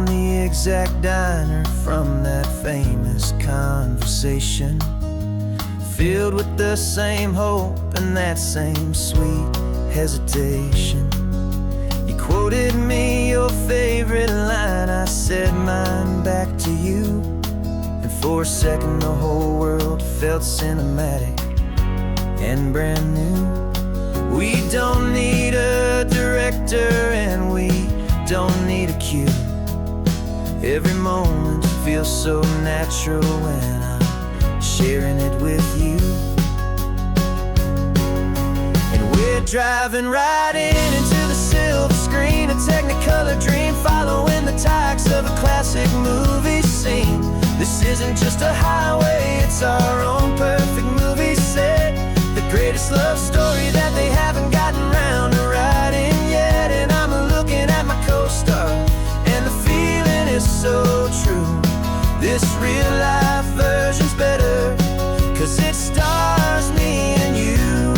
found the exact diner from that famous conversation, filled with the same hope and that same sweet hesitation. You quoted me your favorite line, I said mine back to you, and for a second the whole world felt cinematic and brand new. We don't need a director and we don't need a cue. Every moment feels so natural when I'm sharing it with you. And we're driving right into the silver screen, a Technicolor dream, following the tacks of a classic movie scene. This isn't just a highway, it's our own perfect movie set, the greatest love story that they haven't gotten round to writing yet. And I'm looking at my co-star, and the feeling is so true. This real life version's better, 'cause it stars me and you.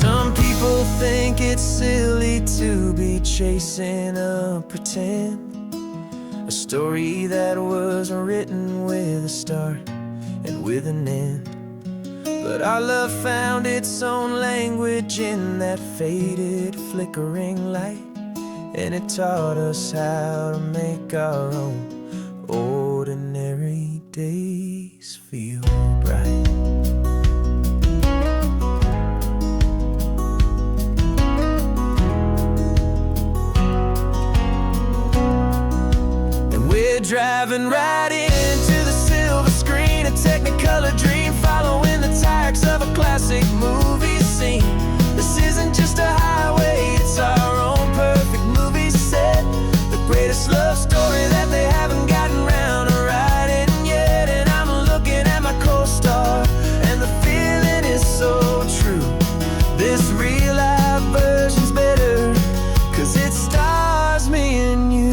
Some people think it's silly to be chasing a pretend, a story that was written with a start and with an end. But our love found its own language in that faded, flickering light, and it taught us how to make our own ordinary days feel bright. And we're driving right into the silver screen, a Technicolor dream, following the tacks of a classic movie scene. This isn't just a highway, it's our own perfect movie set, the greatest love story that they haven't gotten round to writing yet. And I'm looking at my co-star, and the feeling is so true. This real life version's better, 'cause it stars me and you.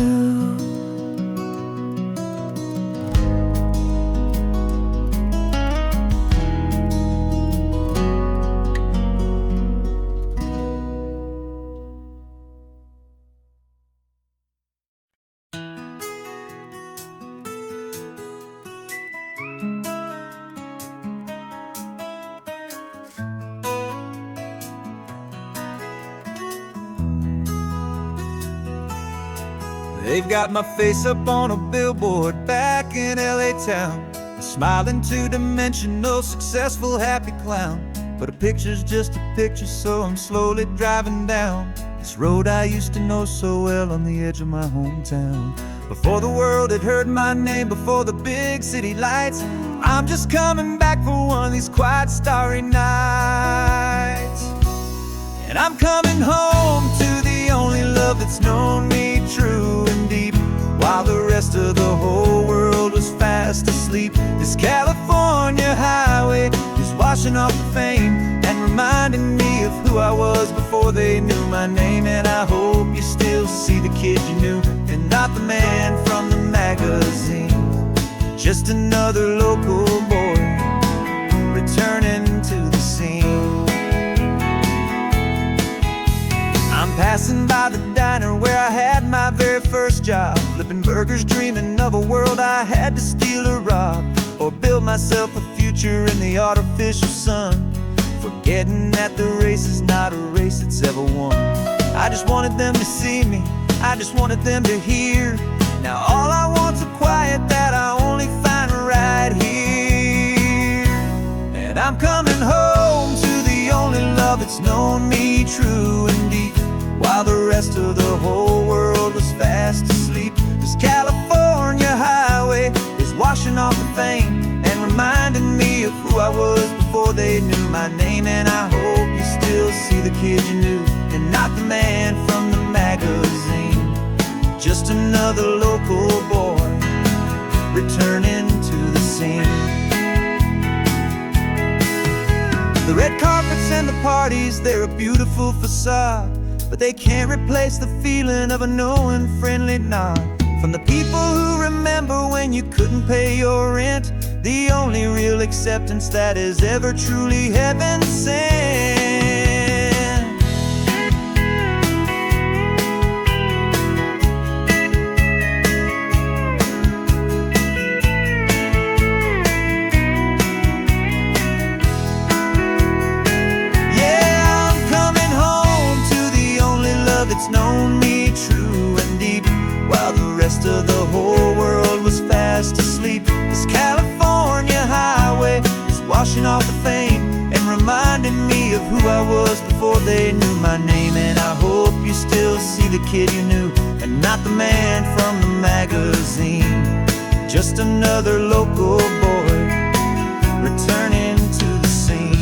They've got my face up on a billboard back in LA town, a smiling two-dimensional, successful, happy clown. But a picture's just a picture, so I'm slowly driving down this road I used to know so well on the edge of my hometown. Before the world had heard my name, before the big city lights, I'm just coming back for one of these quiet, starry nights. And I'm coming home to the only love that's known me true and deep, while the rest of the whole world was fast asleep. This California highway is washing off the fame and reminding me of who I was before they knew my name. And I hope you still see the kid you knew, and not the man from the magazine. Just another local boy returning to the scene. I'm passing by the diner where I had my very first job, flipping burgers, dreaming of a world I had to steal or rob, or build myself a future in the artificial sun, forgetting that the race is not a race that's ever won. I just wanted them to see me, I just wanted them to hear. Now all I want's a quiet that I only find right here. And I'm coming home to the only love that's known me true and deep, while the rest of the whole world was fast asleep. This California highway is washing off the fame and reminding me of who I was before they knew my name. And I hope you still see the kid you knew, and not the man from the magazine. Just another local boy returning to the scene. The red carpets and the parties, they're a beautiful facade, but they can't replace the feeling of a knowing, friendly nod from the people who remember when you couldn't pay your rent, the only real acceptance that is ever truly heaven sent. that's known me true and deep, while the rest of the whole world was fast asleep. This California highway is washing off the fame and reminding me of who I was before they knew my name. And I hope you still see the kid you knew and not the man from the magazine. Just another local boy returning to the scene.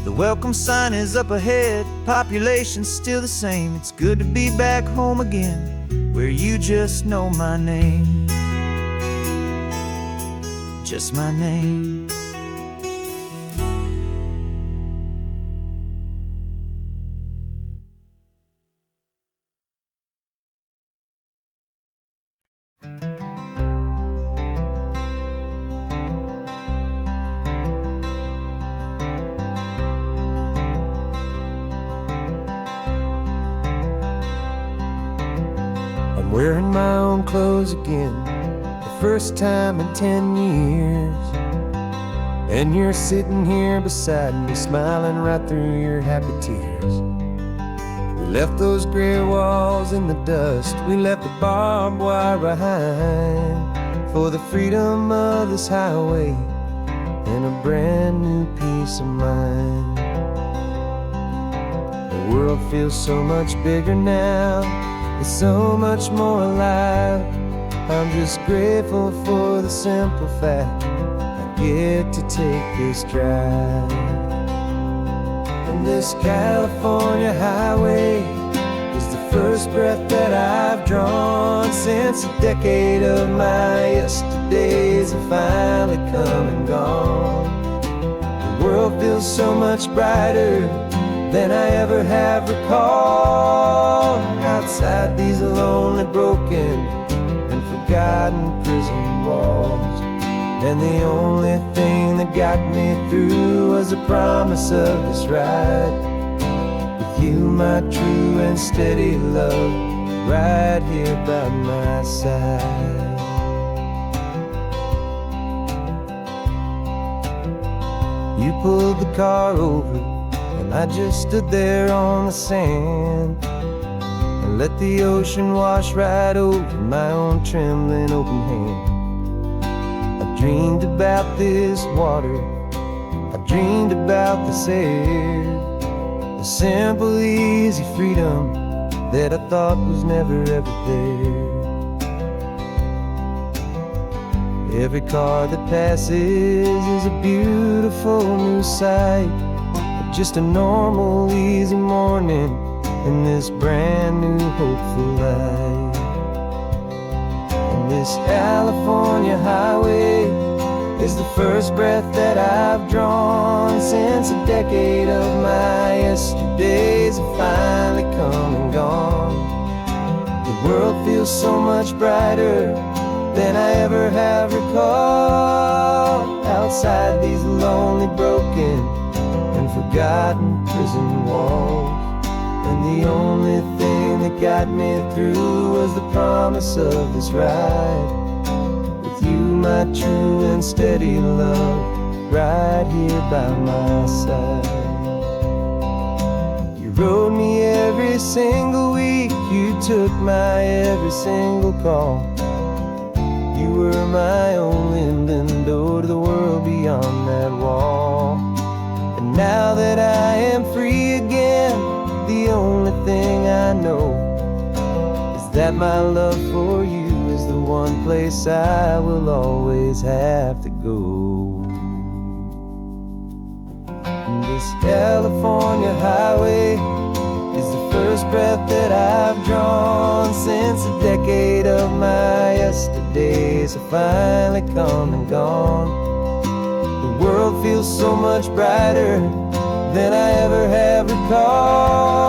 The welcome sign is up ahead, population's still the same. It's good to be back home again, where you just know my name. Just my name. I'm wearing my own clothes again, the first time in 10 years. And you're sitting here beside me, smiling right through your happy tears. We left those gray walls in the dust, we left the barbed wire behind, for the freedom of this highway and a brand new peace of mind. The world feels so much bigger now, it's so much more alive. I'm just grateful for the simple fact I get to take this drive. And this California highway is the first breath that I've drawn since a decade of my yesterdays have finally come and gone. The world feels so much brighter than I ever have recalled. Outside these lonely, broken, and forgotten prison walls. And the only thing that got me through was the promise of this ride with you, my true and steady love, right here by my side. You pulled the car over and I just stood there on the sand and let the ocean wash right over my own trembling open hand. I dreamed about this water, I dreamed about this air, the simple easy freedom that I thought was never ever there. Every car that passes is a beautiful new sight, just a normal easy morning in this brand new hopeful life. And this California highway is the first breath that I've drawn since a decade of my yesterdays have finally come and gone. The world feels so much brighter than I ever have recalled. Outside these lonely, broken, and forgotten prison walls. And the only thing that got me through was the promise of this ride with you, my true and steady love, right here by my side. You rode me every single week, you took my every single call. You were my only window to the world beyond that wall. And now that I am free again, the only thing I know is that my love for you is the one place I will always have to go. And this California highway is the first breath that I've drawn since a decade of my yesterdays have finally come and gone. The world feels so much brighter than I ever have recalled.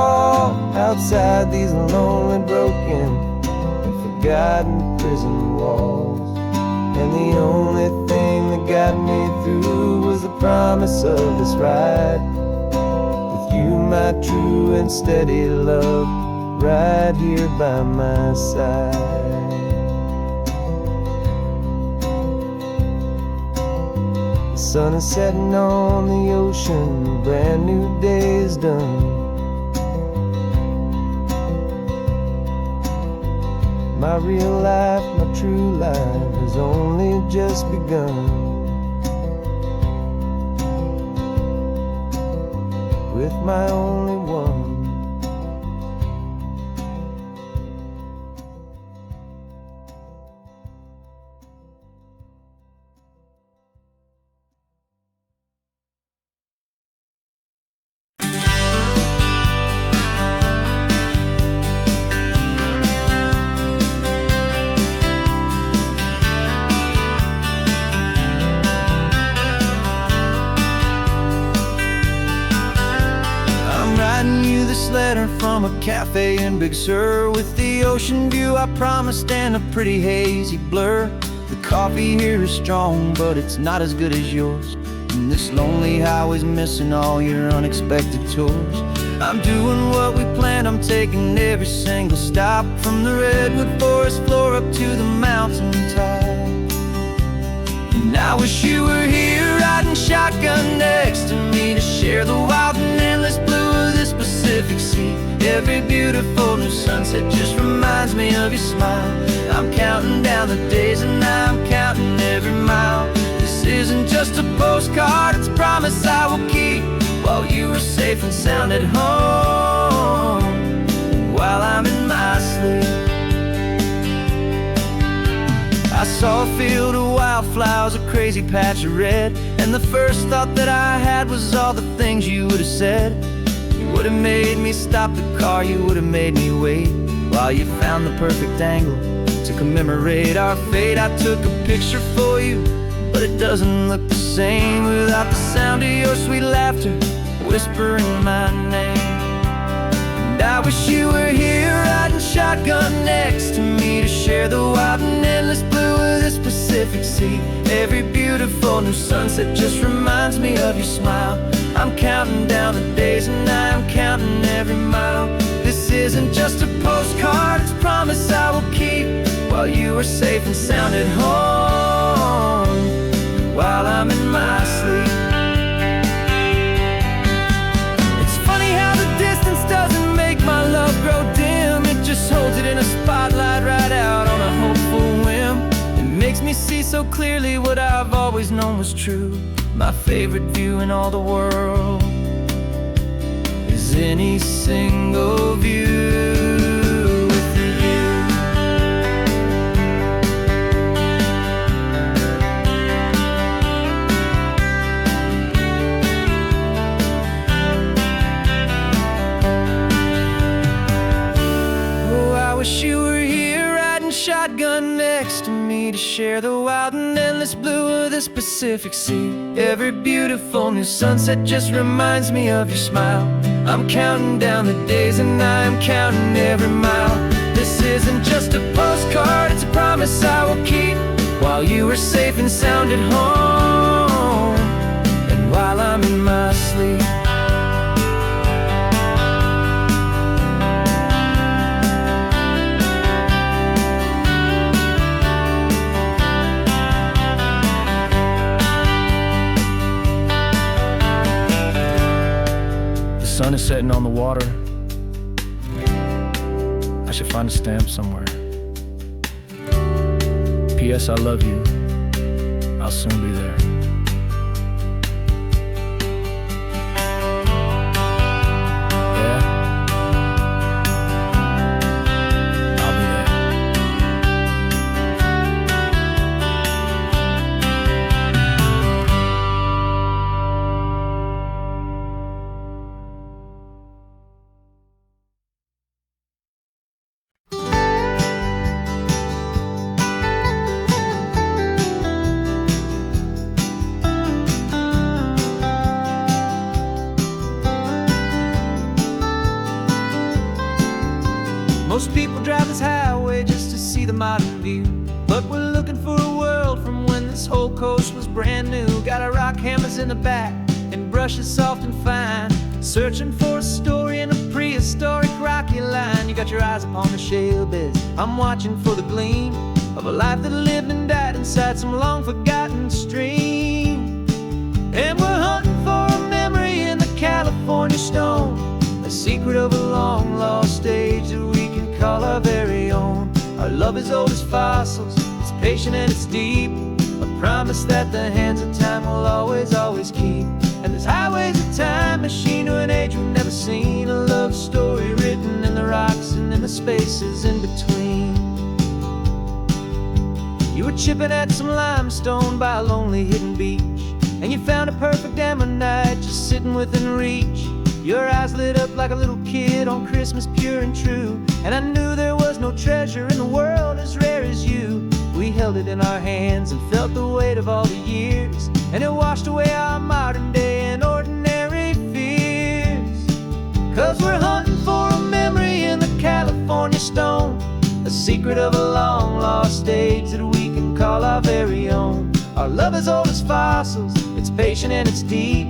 Outside these lonely, broken, and forgotten prison walls. And the only thing that got me through was the promise of this ride with you, my true and steady love, right here by my side. The sun is setting on the ocean, a brand new day is done. My real life, my true life has only just begun. With my only one. This letter from a cafe in Big Sur, with the ocean view I promised and a pretty hazy blur. The coffee here is strong, but it's not as good as yours. And this lonely highway's missing all your unexpected tours. I'm doing what we planned, I'm taking every single stop, from the redwood forest floor up to the mountain top. And I wish you were here riding shotgun next to me, to share the wild and endless blue of this Pacific Sea. Every beautiful new sunset just reminds me of your smile. I'm counting down the days and I'm counting every mile. This isn't just a postcard, it's a promise I will keep, while you are safe and sound at home, while I'm in my sleep. I saw a field of wildflowers, a crazy patch of red, and the first thought that I had was all the things you would have said. You would have made me stop the car, you would have made me wait, while you found the perfect angle to commemorate our fate. I took a picture for you, but it doesn't look the same without the sound of your sweet laughter whispering my name. And I wish you were here riding shotgun next to me, to share the wild and endless blue of this Pacific Sea. Every beautiful new sunset just reminds me of your smile. I'm counting down the days and I'm counting every mile. This isn't just a postcard, it's a promise I will keep, while you are safe and sound at home, while I'm in my sleep. It's funny how the distance doesn't make my love grow dim. It just holds it in a spotlight right out on a hopeful whim. It makes me see so clearly what I've always known was true. My favorite view in all the world is any single view with you. Oh, I wish you were here riding shotgun next to me, to share the wild and endless blue of this Pacific Sea. Every beautiful new sunset just reminds me of your smile. I'm counting down the days and I'm counting every mile. This isn't just a postcard, it's a promise I will keep, while you are safe and sound at home, and while I'm in my sleep. The sun is setting on the water. I should find a stamp somewhere. P.S. I love you. I'll soon be there. Yeah? I'll be there. Most people drive this highway just to see the modern view, but we're looking for a world from when this whole coast was brand new. Got our rock hammers in the back and brushes soft and fine, searching for a story in a prehistoric rocky line. You got your eyes upon the shale beds, I'm watching for the gleam of a life that lived and died inside some long forgotten stream. as old as fossils, it's patient and it's deep, a promise that the hands of time will always, always keep. And this highway's a time machine to an age we've never seen, a love story written in the rocks and in the spaces in between. You were chipping at some limestone by a lonely hidden beach, and you found a perfect ammonite just sitting within reach. Your eyes lit up like a little kid on Christmas, pure and true, and I knew there was no treasure in the world as rare as you. We held it in our hands and felt the weight of all the years, and it washed away our modern day and ordinary fears. 'Cause we're hunting for a memory in the California stone, a secret of a long lost age that we can call our very own. Our love is old as fossils, it's patient and it's deep,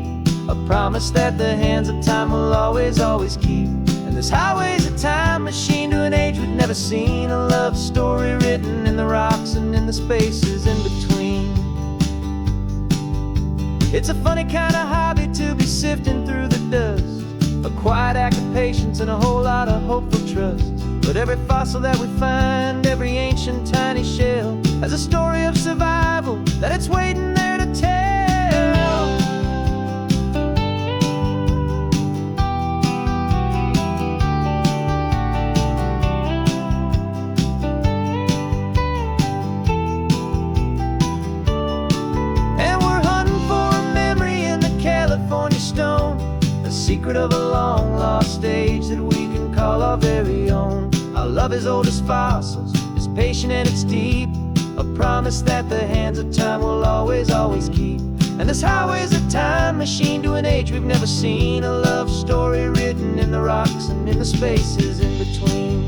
a promise that the hands of time will always, always keep. And this highway's a time machine to an age we've never seen, a love story written in the rocks and in the spaces in between. It's a funny kind of hobby to be sifting through the dust, a quiet act of patience and a whole lot of hopeful trust. But every fossil that we find, every ancient tiny shell, has a story of survival that it's waiting there to tell. And we're hunting for a memory in the California stone, a secret of a long lost age that we can call our very own. Our love is old as fossils, it's patient and it's deep, a promise that the hands of time will always, always keep. And this highway's a time machine to an age we've never seen, a love story written in the rocks and in the spaces in between.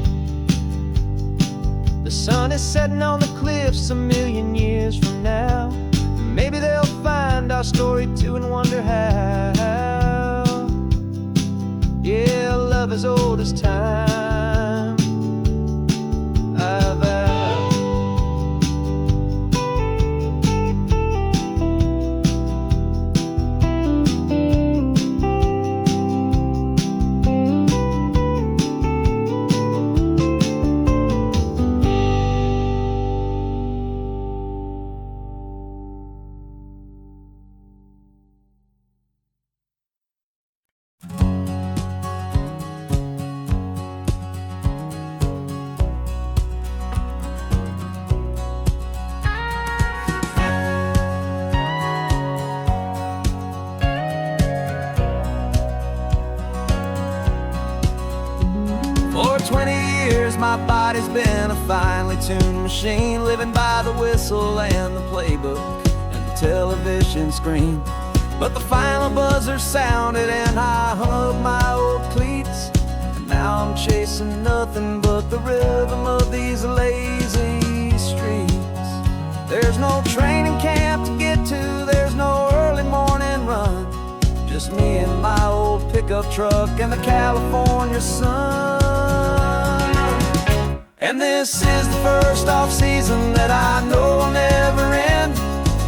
The sun is setting on the cliffs a million years from now, maybe they'll find our story too and wonder how. Yeah, love is old as time. For 20 years my body's been a finely tuned machine, living by the whistle and the playbook and the television screen. But the final buzzer sounded and I hung up my old cleats, and now I'm chasing nothing but the rhythm of these lazy streets. There's no training camp to get to, there's no early morning run, just me and my old pickup truck and the California sun. And this is the first off-season that I know will never end,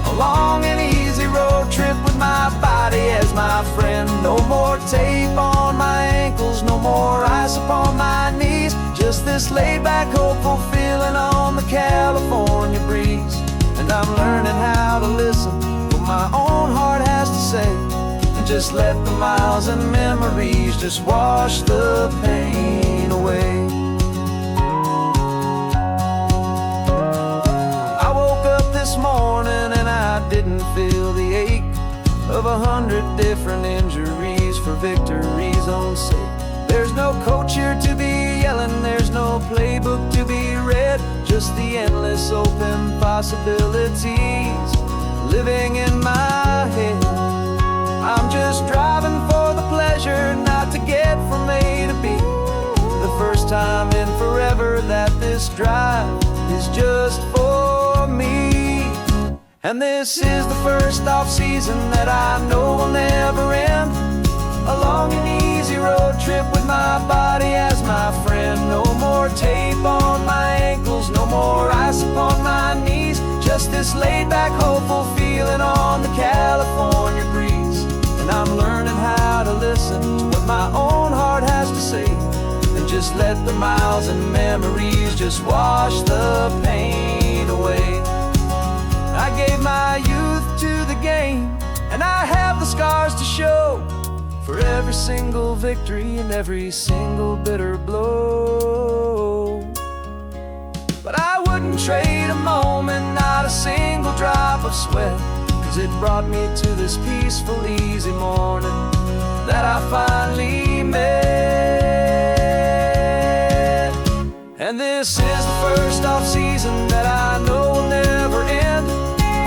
a long and easy road trip with my body as my friend. No more tape on my ankles, no more ice upon my knees, just this laid-back, hopeful feeling on the California breeze. And I'm learning how to listen to what my own heart has to say, and just let the miles and memories just wash the pain away. This morning and I didn't feel the ache of 100 different injuries for victory's own sake. There's no coach here to be yelling, there's no playbook to be read, just the endless open possibilities living in my head. I'm just driving for the pleasure, not to get from A to B. The first time in forever that this drive is just for me. And this is the first off-season that I know will never end, a long and easy road trip with my body as my friend. No more tape on my ankles, no more ice upon my knees, just this laid-back, hopeful feeling on the California breeze. And I'm learning how to listen to what my own heart has to say, and just let the miles and memories just wash the pain away. I gave my youth to the game, and I have the scars to show for every single victory and every single bitter blow. But I wouldn't trade a moment, not a single drop of sweat, 'cause it brought me to this peaceful, easy morning that I finally met. And this is the first off-season that I know will never end.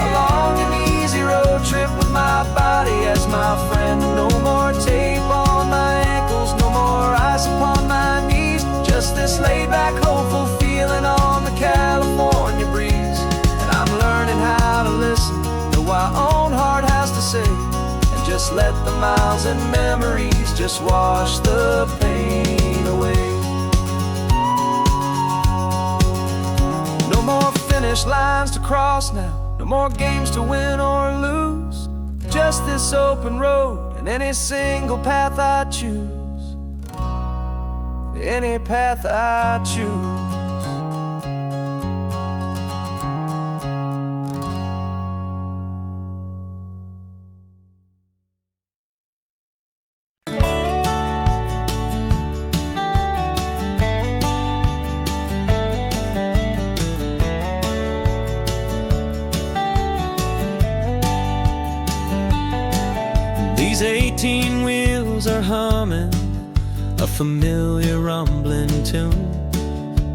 A long and easy road trip with my body as my friend. No more tape on my ankles, no more ice upon my knees. Just this laid-back, hopeful feeling on the California breeze. And I'm learning how to listen to what my own heart has to say, and just let the miles and memories just wash the pain away. No more finish lines to cross now, no more games to win or lose. Just this open road and any single path I choose. Any path I choose. These 18 wheels are humming a familiar rumbling tune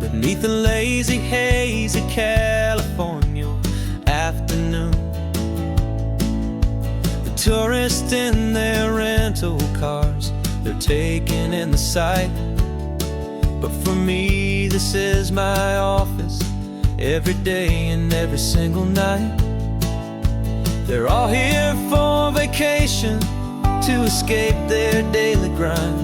beneath the lazy haze of California afternoon. The tourists in their rental cars, they're taking in the sight. But for me, this is my office every day and every single night. They're all here for vacation, to escape their daily grind.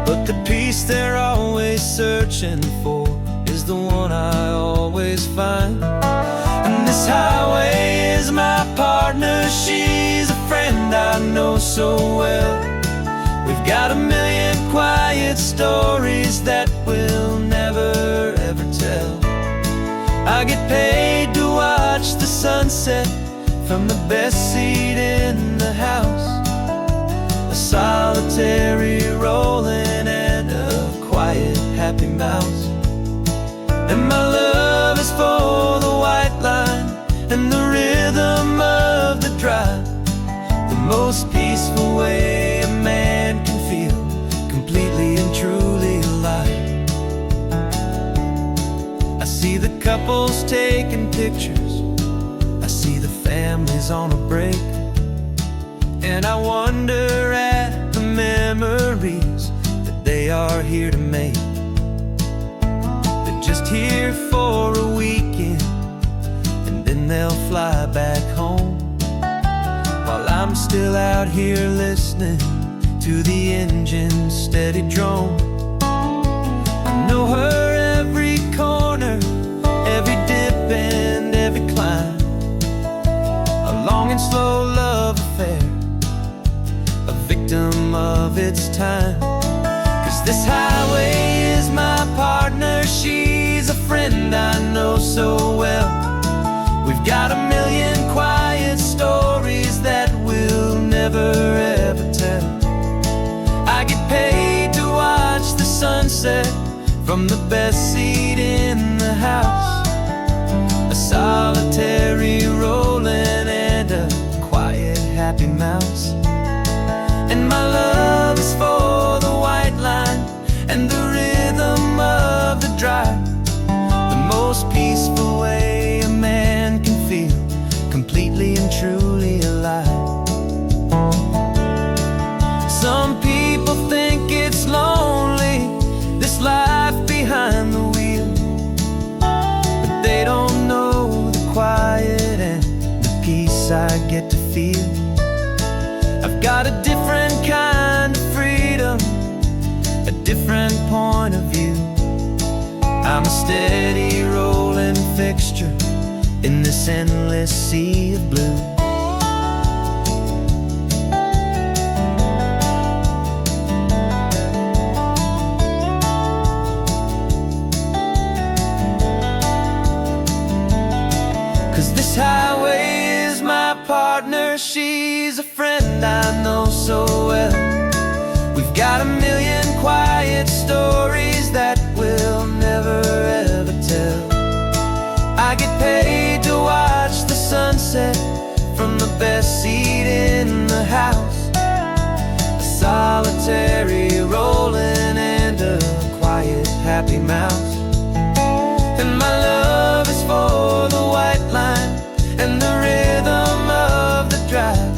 But the peace they're always searching for is the one I always find. And this highway is my partner, she's a friend I know so well. We've got a million quiet stories that we'll never ever tell. I get paid to watch the sunset from the best seat in the house. A solitary rolling and a quiet happy mouse. And my love is for the white line and the rhythm of the drive. The most peaceful way a man can feel completely and truly alive. I see the couples taking pictures, I see the families on a break, and I wonder at the memories that they are here to make. They're just here for a weekend, and then they'll fly back home, while I'm still out here listening to the engine's steady drone. I know her every corner, every dip and every climb. A long and slow love affair, a victim of its time. 'Cause this highway is my partner, she's a friend I know so well. We've got a million quiet stories that we'll never ever tell. I get paid to watch the sunset from the best seat in the house. A solitary rolling and a quiet happy mouse. And my love is for the white line and the rhythm of the drive. The most peaceful way a man can feel completely and truly alive. Some people think it's lonely, this life behind the wheel, but they don't know the quiet and the peace I get to feel. I've got a different kind of freedom, a different point of view. I'm a steady rolling fixture in this endless sea of blue. He's a friend I know so well. We've got a million quiet stories that we'll never ever tell. I get paid to watch the sunset from the best seat in the house. A solitary rolling and a quiet happy mouse. And my love is for the white line and the rhythm of the drive.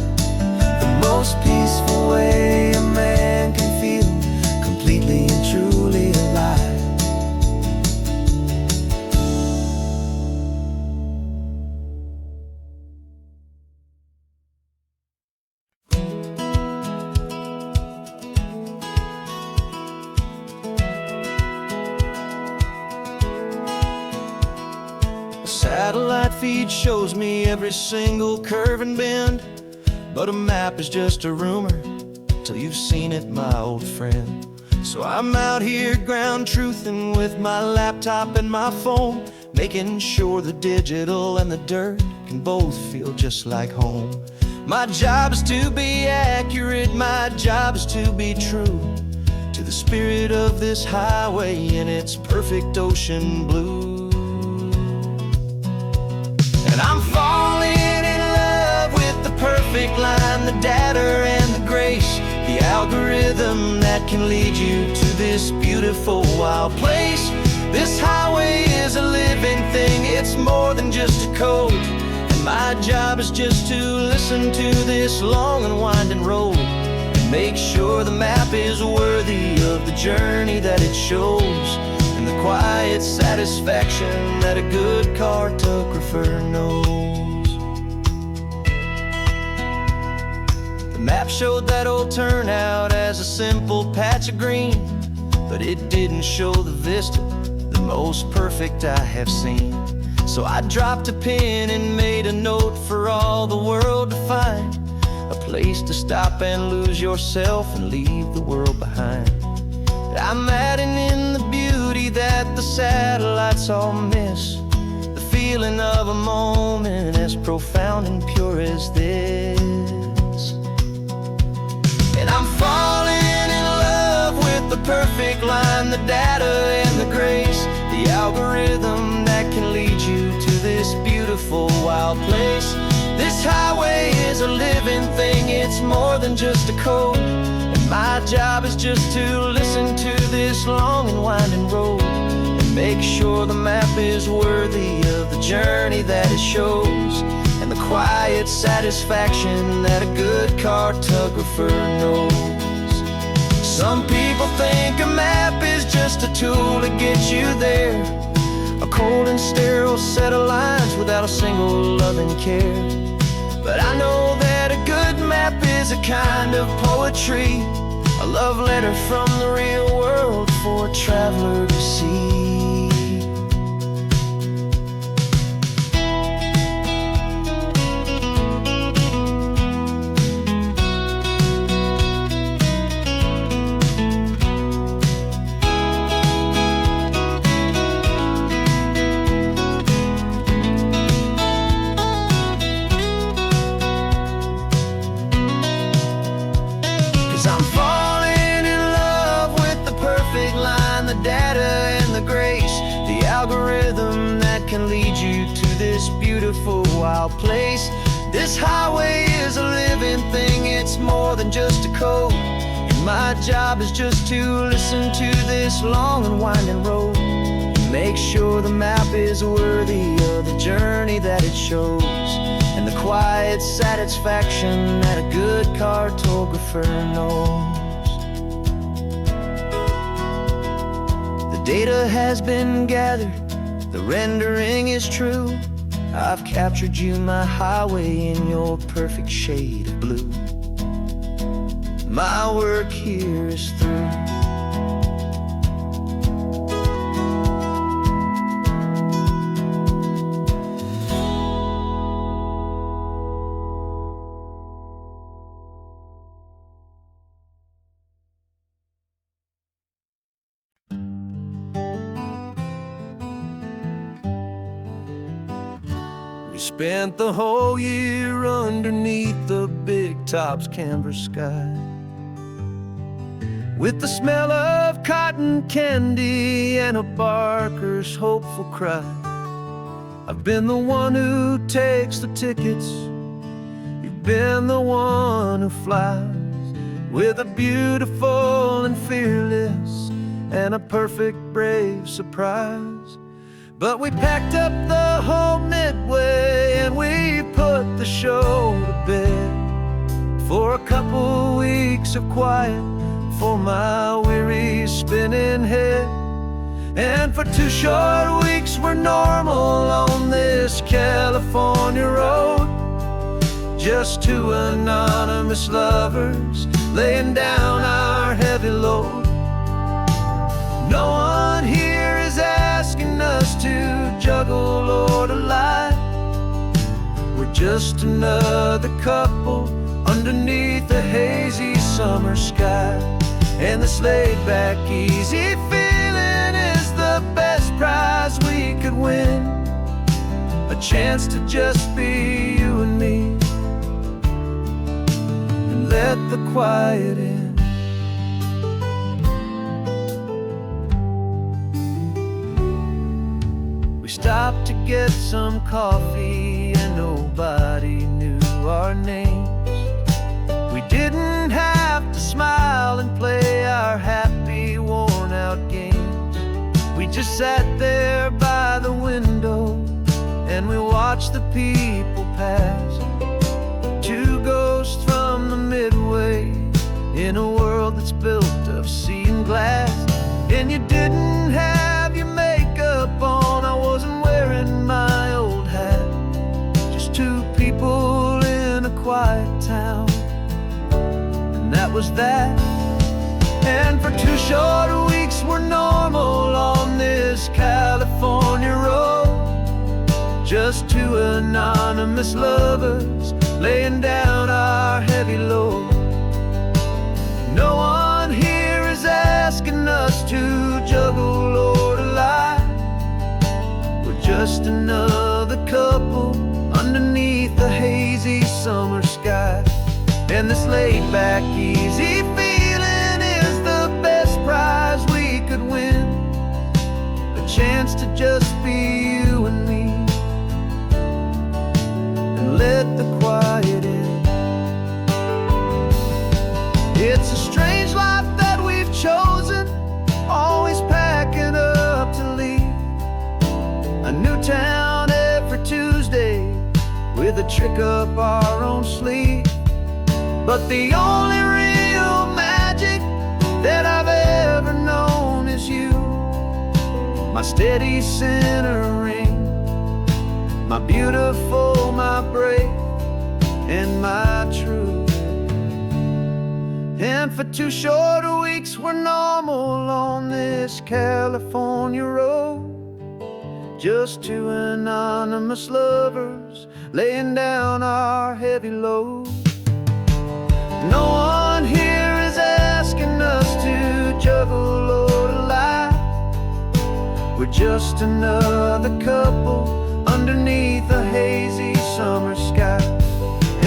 The most peaceful way a man can feel completely and truly alive. Satellite feed shows me every single curve and bend, but a map is just a rumor till you've seen it, my old friend. So I'm out here ground truthing with my laptop and my phone, making sure the digital and the dirt can both feel just like home. My job is to be accurate, my job is to be true to the spirit of this highway in its perfect ocean blue. And I'm falling in love with the perfect line, the data and the grace, the algorithm that can lead you to this beautiful wild place. This highway is a living thing, it's more than just a code. And my job is just to listen to this long and winding road and make sure the map is worthy of the journey that it shows, and the quiet satisfaction that a good cartographer knows. The map showed that old turnout as a simple patch of green, but it didn't show the vista, the most perfect I have seen. So I dropped a pin and made a note for all the world to find, a place to stop and lose yourself and leave the world behind. I'm adding in the beauty that the satellites all miss, the feeling of a moment as profound and pure as this. And I'm falling in love with the perfect line, the data and the grace, the algorithm that can lead you to this beautiful wild place. This highway is a living thing, it's more than just a code. My job is just to listen to this long and winding road and make sure the map is worthy of the journey that it shows, and the quiet satisfaction that a good cartographer knows. Some people think a map is just a tool to get you there, a cold and sterile set of lines without a single loving care. But I know that a good map is a kind of poetry, a love letter from the real world for a traveler to see. Algorithm that can lead you to this beautiful wild place. This highway is a living thing, it's more than just a code. And my job is just to listen to this long and winding road and make sure the map is worthy of the journey that it shows, and the quiet satisfaction that a good cartographer knows. Data has been gathered, the rendering is true. I've captured you, my highway, in your perfect shade of blue. My work here is through. We spent the whole year underneath the big top's canvas sky, with the smell of cotton candy and a barker's hopeful cry. I've been the one who takes the tickets, you've been the one who flies, with a beautiful and fearless and a perfect brave surprise. But we packed up the whole Midway and we put the show to bed, for a couple weeks of quiet for my weary spinning head. And for 2 short weeks we're normal on this California road, just 2 anonymous lovers laying down our heavy load. No one here is asking us to juggle or to lie. We're just another couple underneath a hazy summer sky. And this laid-back, easy feeling is the best prize we could win, a chance to just be you and me, and let the quiet in. We stopped to get some coffee and nobody knew our names. We didn't have to smile and play our happy, worn-out games. We just sat there by the window and we watched the people pass, 2 ghosts from the Midway in a world that's built of sea and glass. And you didn't have your makeup on, I wasn't wearing my old hat, just 2 people in a quiet town, and that was that. And for 2 short weeks we're normal on this California road, just 2 anonymous lovers laying down our heavy load. No one here is asking us to juggle or to lie. We're just another couple underneath the hazy summer sky. And this laid-back, easy feeling is the best prize we could win, a chance to just be you and me, and let the quiet in. It's a strange life that we've chosen, always packing up to leave a new town every Tuesday with a trick up our own sleeve. But the only real magic that I've ever known is you, my steady centering, my beautiful, my brave, and my true. And for 2 short weeks we're normal on this California road, just 2 anonymous lovers laying down our heavy load. No one here is asking us to juggle or to lie. We're just another couple underneath a hazy summer sky.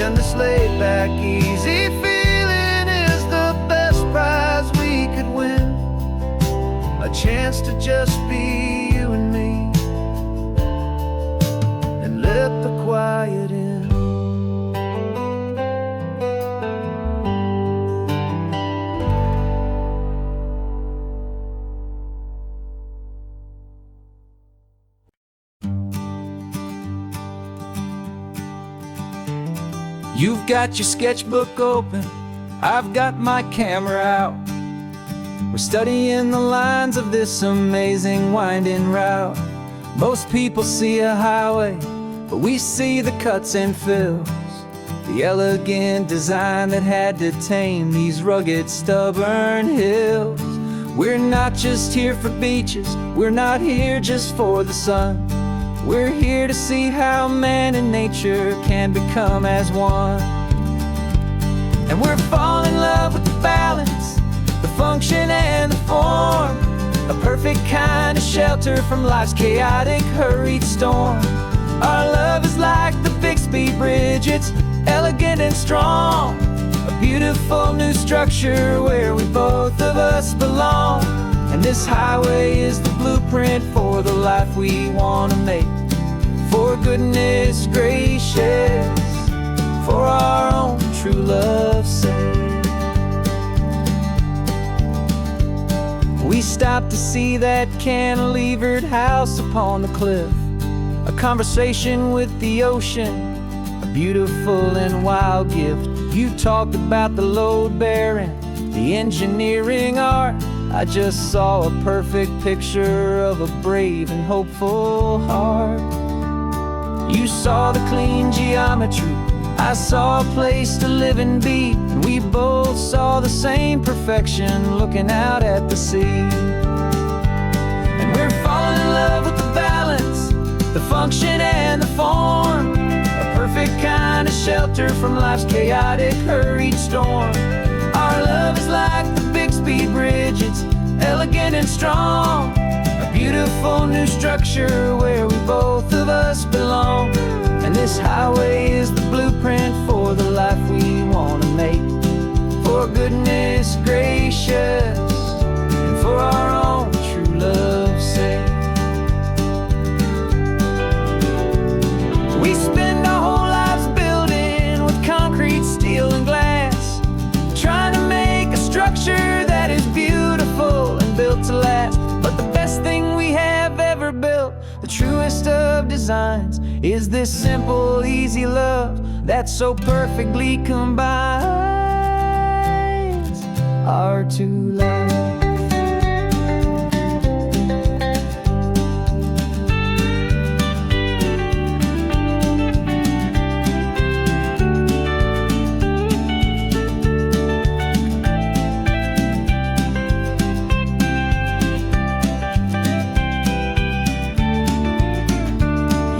And this laid-back, easy feeling is the best prize we could win, a chance to just be you and me, and let the quiet in. You've got your sketchbook open, I've got my camera out. We're studying the lines of this amazing winding route. Most people see a highway, but we see the cuts and fills, the elegant design that had to tame these rugged, stubborn hills. We're not just here for beaches, we're not here just for the sun. We're here to see how man and nature can become as one. And we're falling in love with the balance, the function and the form, a perfect kind of shelter from life's chaotic, hurried storm. Our love is like the Bixby Bridge, it's elegant and strong. A beautiful new structure where we both of us belong. And this highway is the blueprint for the life we want to make. For goodness gracious, for our own true love's sake. We stopped to see that cantilevered house upon the cliff, a conversation with the ocean, a beautiful and wild gift. You talked about the load bearing, the engineering art. I just saw a perfect picture of a brave and hopeful heart. You saw the clean geometry, I saw a place to live and be, and we both saw the same perfection looking out at the sea. And we're falling in love with the balance, the function and the form, a perfect kind of shelter from life's chaotic, hurried storm. Our love is like the Bixby Bridge, it's elegant and strong. A beautiful new structure where we both of us belong. And this highway is the blueprint for the life we want to make. For goodness gracious, and for our own true love's sake. We spend our whole lives building with concrete, steel, and glass, trying to make a structure that is beautiful and built to last. But the best thing we have ever built, the truest of designs, is this simple, easy love that so perfectly combines our two lives.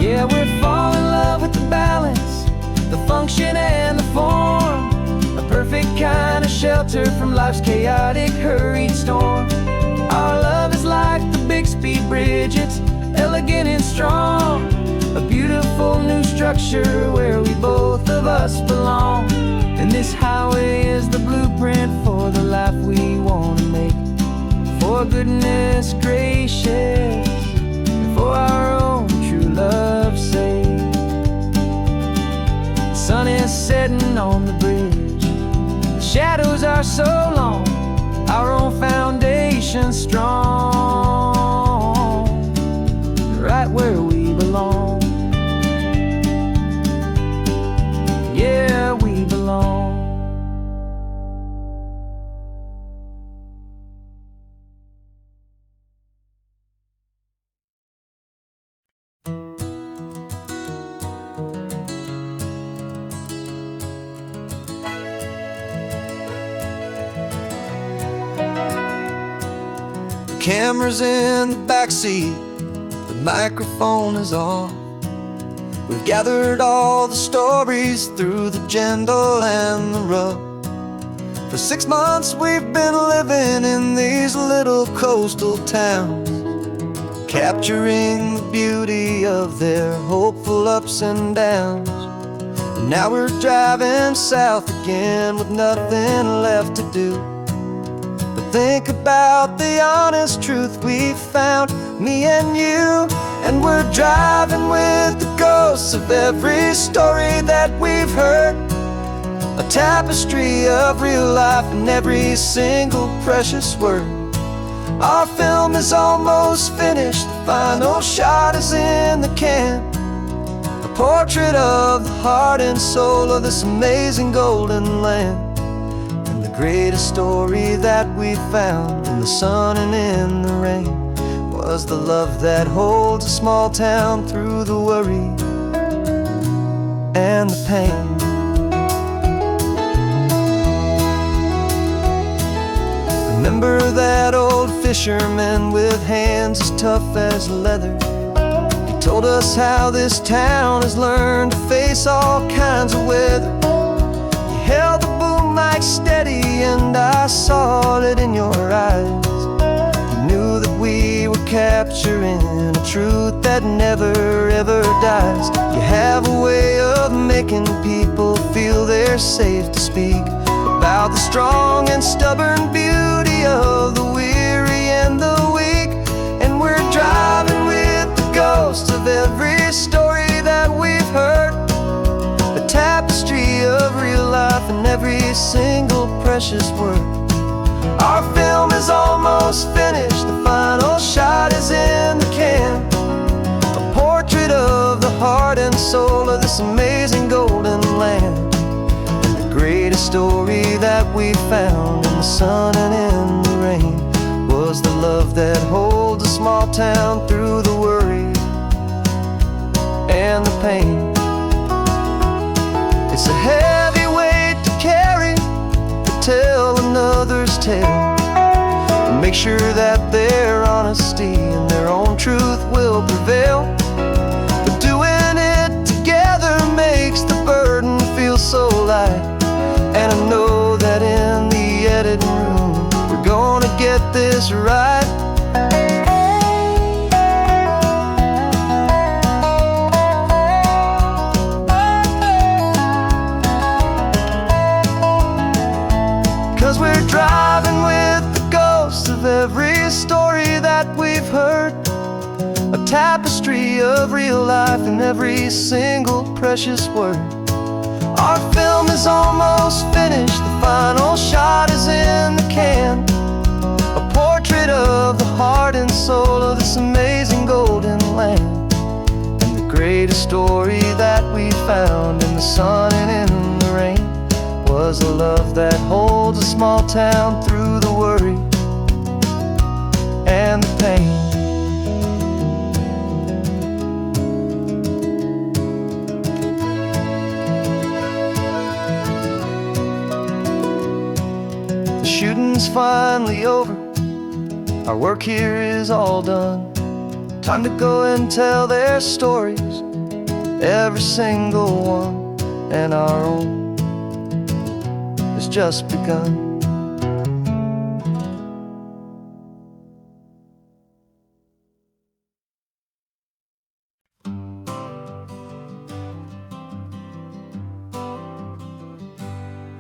Yeah, we're falling in love with the balance, the function and the form, a perfect kind of shelter from life's chaotic, hurried storm. Our love is like the Bixby Bridge, it's elegant and strong, a beautiful new structure where we both of us belong. And this highway is the blueprint for the life we want to make. For goodness gracious, and for our own true love's sake. The sun is setting on the bridge, the shadows are so long, our own foundation strong, right where we belong. Yeah, we belong. Camera's in the backseat, the microphone is on. We've gathered all the stories through the gentle and the rough. For 6 months we've been living in these little coastal towns, capturing the beauty of their hopeful ups and downs. And now we're driving south again with nothing left to do. Think about the honest truth we found, me and you. And we're driving with the ghosts of every story that we've heard, a tapestry of real life in every single precious word. Our film is almost finished, the final shot is in the can, a portrait of the heart and soul of this amazing golden land. Greatest story that we found in the sun and in the rain was the love that holds a small town through the worry and the pain. Remember that old fisherman with hands as tough as leather? He told us how this town has learned to face all kinds of weather. He held the boom mic steady and I saw it in your eyes. You knew that we were capturing a truth that never ever dies. You have a way of making people feel they're safe to speak about the strong and stubborn beauty of the weary and the weak. And we're driving with the ghosts of every story that we've heard, a tapestry of real life in every single precious word. Our film is almost finished, the final shot is in the can, a portrait of the heart and soul of this amazing golden land. And the greatest story that we found in the sun and in the rain was the love that holds a small town through the worry and the pain. It's a heavy weight to carry, to tell another's tale, and make sure that their honesty and their own truth will prevail. But doing it together makes the burden feel so light, and I know that in the editing room we're gonna get this right. 'Cause we're driving with the ghosts of every story that we've heard, a tapestry of real life in every single precious word. Our film is almost finished, the final shot is in the can, a portrait of the heart and soul of this amazing golden land. And the greatest story that we found in the sun and in the rain was a love that holds a small town through the worry and the pain. The shooting's finally over, our work here is all done. Time to go and tell their stories, every single one, and our own has just begun.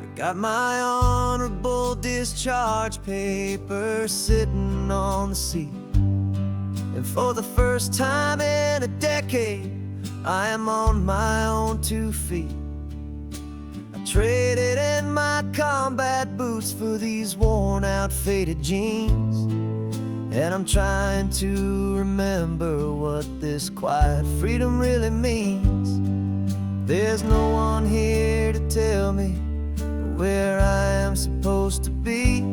I got my honorable discharge paper sitting on the seat, and for the first time in a decade I am on my own 2 feet. Traded in my combat boots for these worn out faded jeans, and I'm trying to remember what this quiet freedom really means. There's no one here to tell me where I am supposed to be,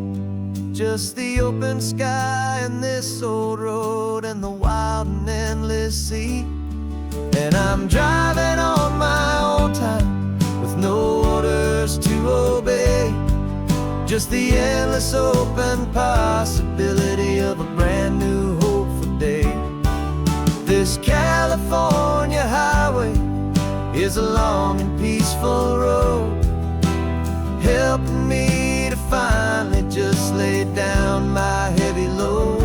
just the open sky and this old road and the wild and endless sea. And I'm driving on my own time with no orders to obey, just the endless open possibility of a brand new hopeful day. This California highway is a long and peaceful road, helping me to finally just lay down my heavy load.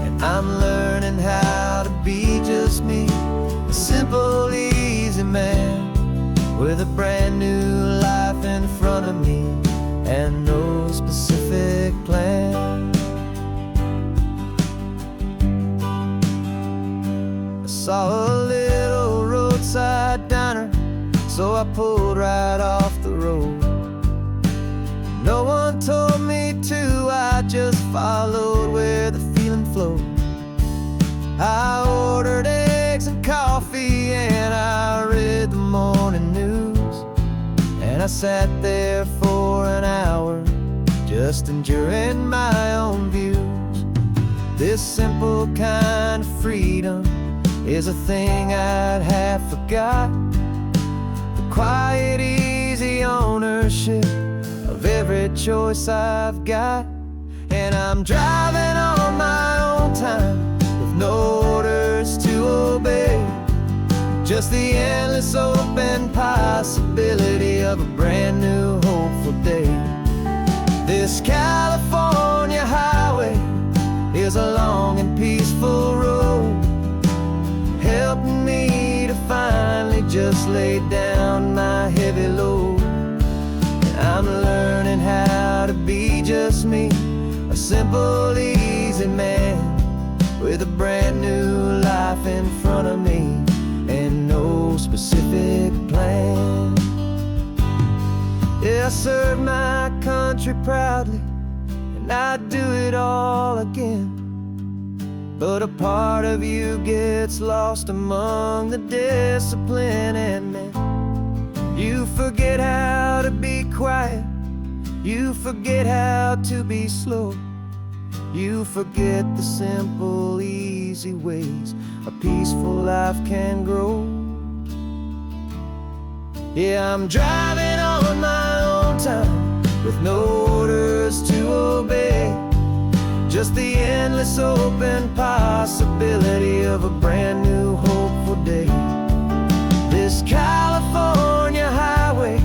And I'm learning how to be just me, a simple, easy man with a brand new life in front of me and no specific plan. I saw a little roadside diner, so I pulled right off the road. No one told me to, I just followed where the feeling flowed. I ordered eggs and coffee and I read the morning news, and I sat there for an hour just enjoying my own views. This simple kind of freedom is a thing I'd have forgot, the quiet, easy ownership of every choice I've got. And I'm driving on my own time with no orders to obey, just the endless open possibility of a brand new hopeful day. This California highway is a long and peaceful road, just me, a simple, easy man with a brand new life in front of me and no specific plan. Yeah, I serve my country proudly, and I'd do it all again. But a part of you gets lost among the discipline, and then you forget how to be quiet, you forget how to be slow, you forget the simple, easy ways a peaceful life can grow. Yeah, I'm driving on my own time with no orders to obey, just the endless open possibility of a brand new hopeful day. This California highway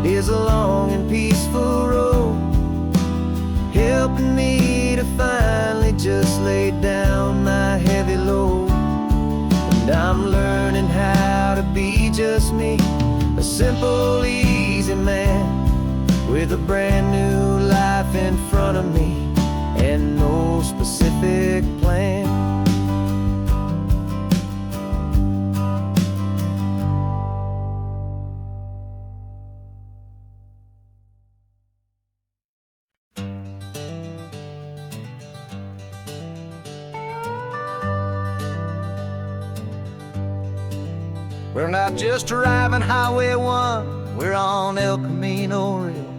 is a long and peaceful road, helping me to finally just lay down my heavy load. And I'm learning how to be just me, a simple, easy man with a brand new life in front of me and no specific plan. We're not just driving Highway 1, we're on El Camino Real,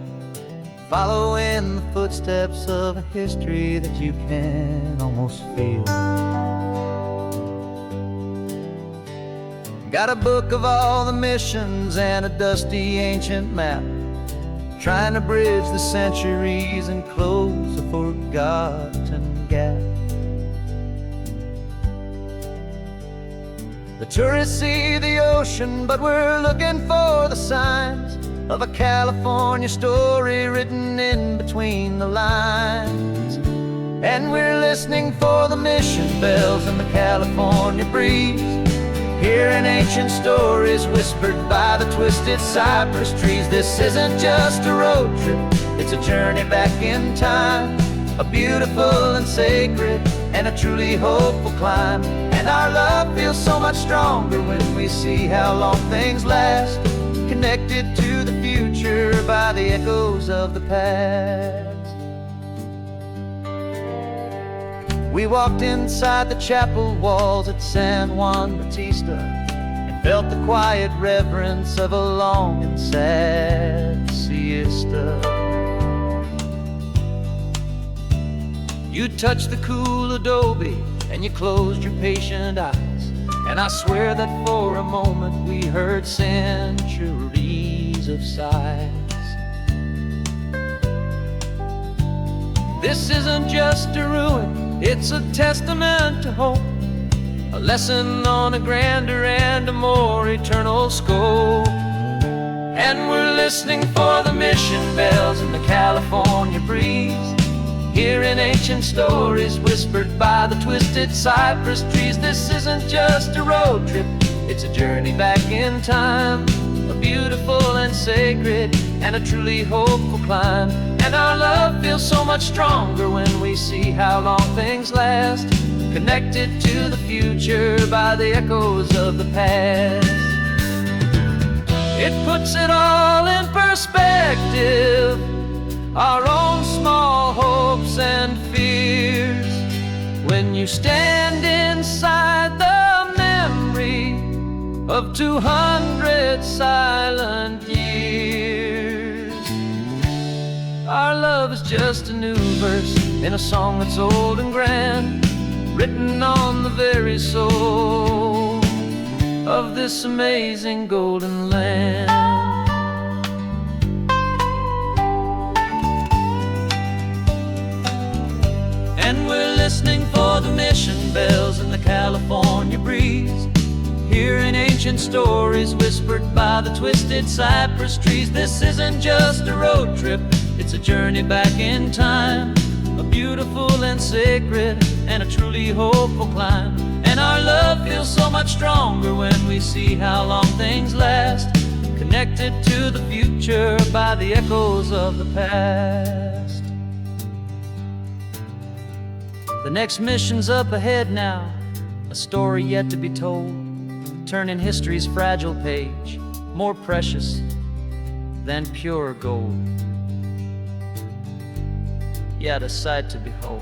following the footsteps of a history that you can almost feel. Got a book of all the missions and a dusty ancient map, trying to bridge the centuries and close a forgotten gap. The tourists see the ocean, but we're looking for the signs of a California story written in between the lines. And we're listening for the mission bells in the California breeze, hearing ancient stories whispered by the twisted cypress trees. This isn't just a road trip, it's a journey back in time, a beautiful and sacred and a truly hopeful climb. And our love feels so much stronger when we see how long things last, connected to the future by the echoes of the past. We walked inside the chapel walls at San Juan Bautista and felt the quiet reverence of a long and sad siesta. You touched the cool adobe and you closed your patient eyes, and I swear that for a moment we heard centuries of sighs. This isn't just a ruin, it's a testament to hope, a lesson on a grander and a more eternal scope. And we're listening for the mission bells in the California breeze, hearing ancient stories whispered by the twisted cypress trees. This isn't just a road trip, it's a journey back in time, a beautiful and sacred and a truly hopeful climb. And our love feels so much stronger when we see how long things last, connected to the future by the echoes of the past. It puts it all in perspective, our own small hopes and fears, when you stand inside the memory of 200 silent years. Our love is just a new verse in a song that's old and grand, written on the very soul of this amazing golden land. And we're listening for the mission bells in the California breeze, hearing ancient stories whispered by the twisted cypress trees. This isn't just a road trip, it's a journey back in time, a beautiful and sacred and a truly hopeful climb. And our love feels so much stronger when we see how long things last, connected to the future by the echoes of the past. The next mission's up ahead now, a story yet to be told, turning history's fragile page more precious than pure gold. Yet a sight to behold.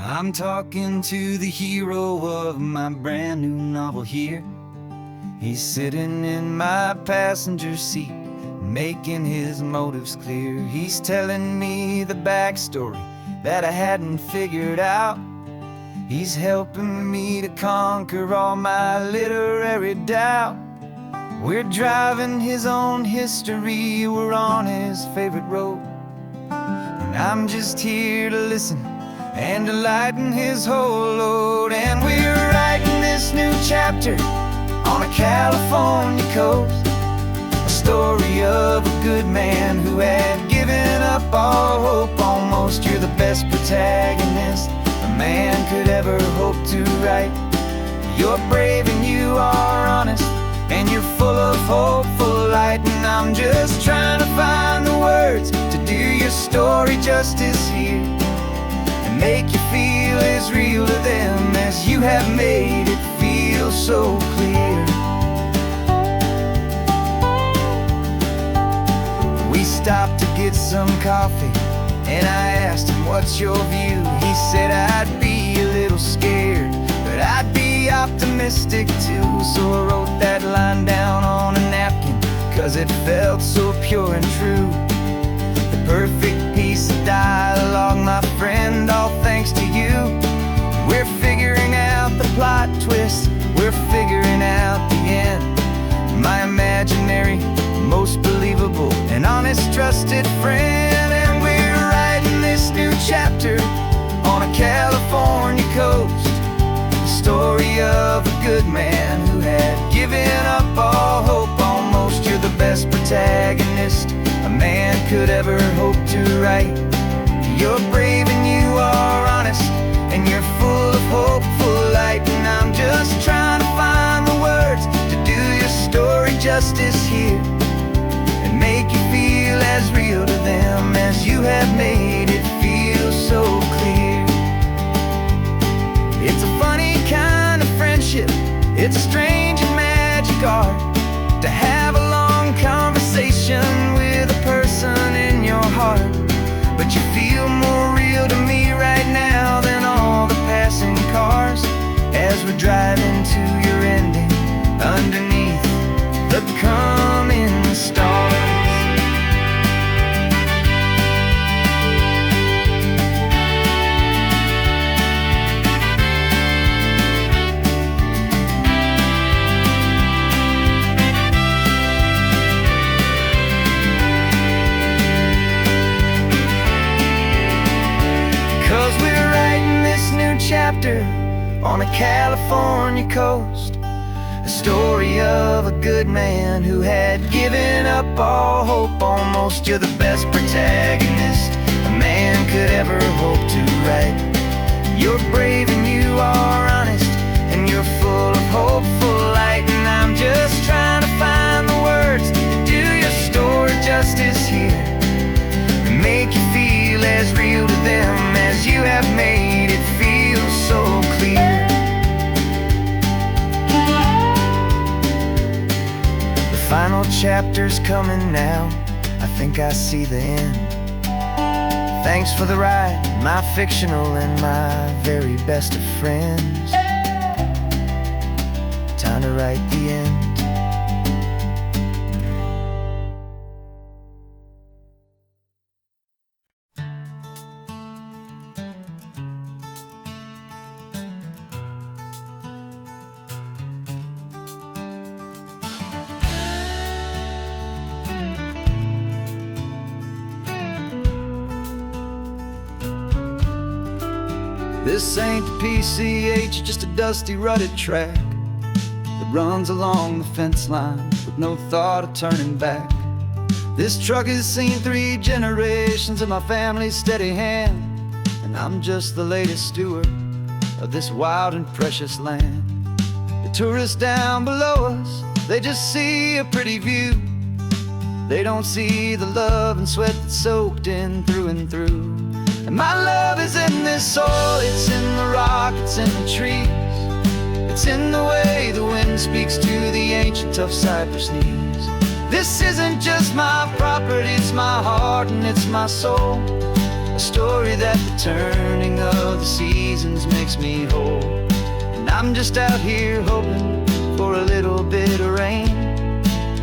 I'm talking to the hero of my brand new novel here. He's sitting in my passenger seat, making his motives clear. He's telling me the backstory that I hadn't figured out. He's helping me to conquer all my literary doubt. We're driving his own history, we're on his favorite road, and I'm just here to listen and to lighten his whole load. And we're writing this new chapter on a California coast, a story of a good man who had given up all hope almost. You're the best protagonist a man could ever hope to write. You're brave and you are honest, and you're full of hopeful light. And I'm just trying to find the words to do your story justice here, make you feel as real to them as you have made it feel so clear. We stopped to get some coffee, and I asked him, what's your view? He said, I'd be a little scared, but I'd be optimistic too. So I wrote that line down on a napkin, 'cause it felt so pure and true. The perfect piece of dialogue, my friend, all thanks to you. We're figuring out the plot twist, we're figuring out the end. My imaginary, most believable and honest trusted friend. And we're writing this new chapter on a California coast, the story of a good man who had given up all hope almost. You're the best protagonist a man could ever hope to write. You're brave and you are honest, and you're full of hopeful light. And I'm just trying to find the words to do your story justice here, and make you feel as real to them as you have made it feel so clear. It's a funny kind of friendship, it's a strange and magic art to have a long conversation with a person in your heart. But you feel more real to me right now than all the passing cars, as we're driving to your ending underneath the coming stars. Chapter on a California coast, a story of a good man who had given up all hope almost. You're the best protagonist a man could ever hope to write. You're brave and you are honest, and you're full of hopeful light. And I'm just trying to find the words to do your story justice here, and make you feel as real to them as you have made it feel so clear. The final chapter's coming now, I think I see the end. Thanks for the ride, my fictional and my very best of friends. Time to write the end. This ain't the PCH, just a dusty, rutted track that runs along the fence line with no thought of turning back. This truck has seen 3 generations of my family's steady hand, and I'm just the latest steward of this wild and precious land. tourists down below us, they just see a pretty view. They don't see the love and sweat that's soaked in through and through. And my love is in this soil, it's in the rock, it's in the trees. It's in the way the wind speaks to the ancient tough cypress knees. This isn't just my property, it's my heart and it's my soul. A story that the turning of the seasons makes me whole. And I'm just out here hoping for a little bit of rain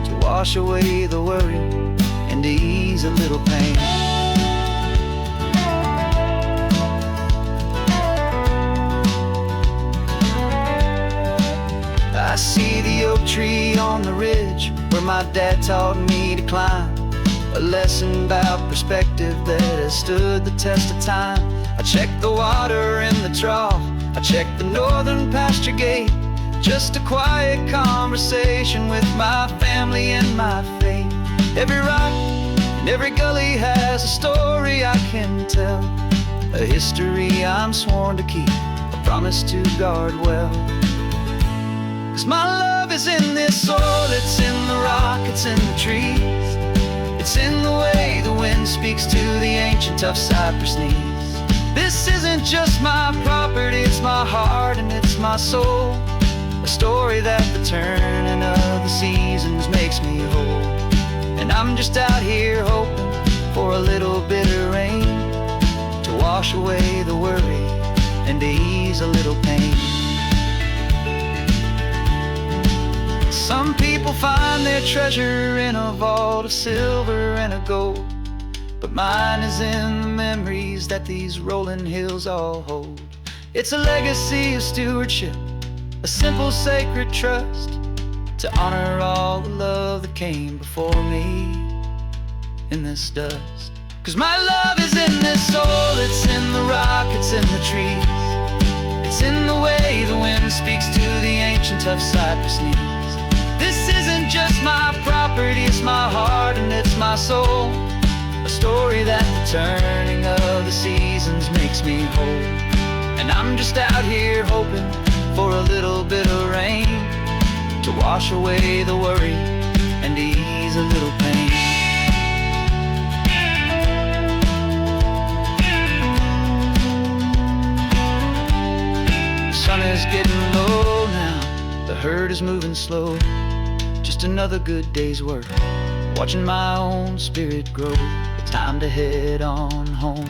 to wash away the worry and to ease a little pain. I see the oak tree on the ridge where my dad taught me to climb. A lesson about perspective that has stood the test of time. I check the water in the trough, I check the northern pasture gate. Just a quiet conversation with my family and my faith. Every rock and every gully has a story I can tell. A history I'm sworn to keep, a promise to guard well. 'Cause my love is in this soil, it's in the rock, it's in the trees. It's in the way the wind speaks to the ancient tough cypress knees. This isn't just my property, it's my heart and it's my soul. A story that the turning of the seasons makes me whole. And I'm just out here hoping for a little bit of rain to wash away the worry and to ease a little pain. Some people find their treasure in a vault of silver and a gold, but mine is in the memories that these rolling hills all hold. It's a legacy of stewardship, a simple sacred trust, to honor all the love that came before me in this dust. 'Cause my love is in this soil, it's in the rock, it's in the trees. It's in the way the wind speaks to the ancient tough cypress knees. This isn't just my property, it's my heart and it's my soul. A story that the turning of the seasons makes me whole. And I'm just out here hoping for a little bit of rain to wash away the worry and to ease a little pain. The sun is getting low now, the herd is moving slow. Just another good day's work, watching my own spirit grow. It's time to head on home.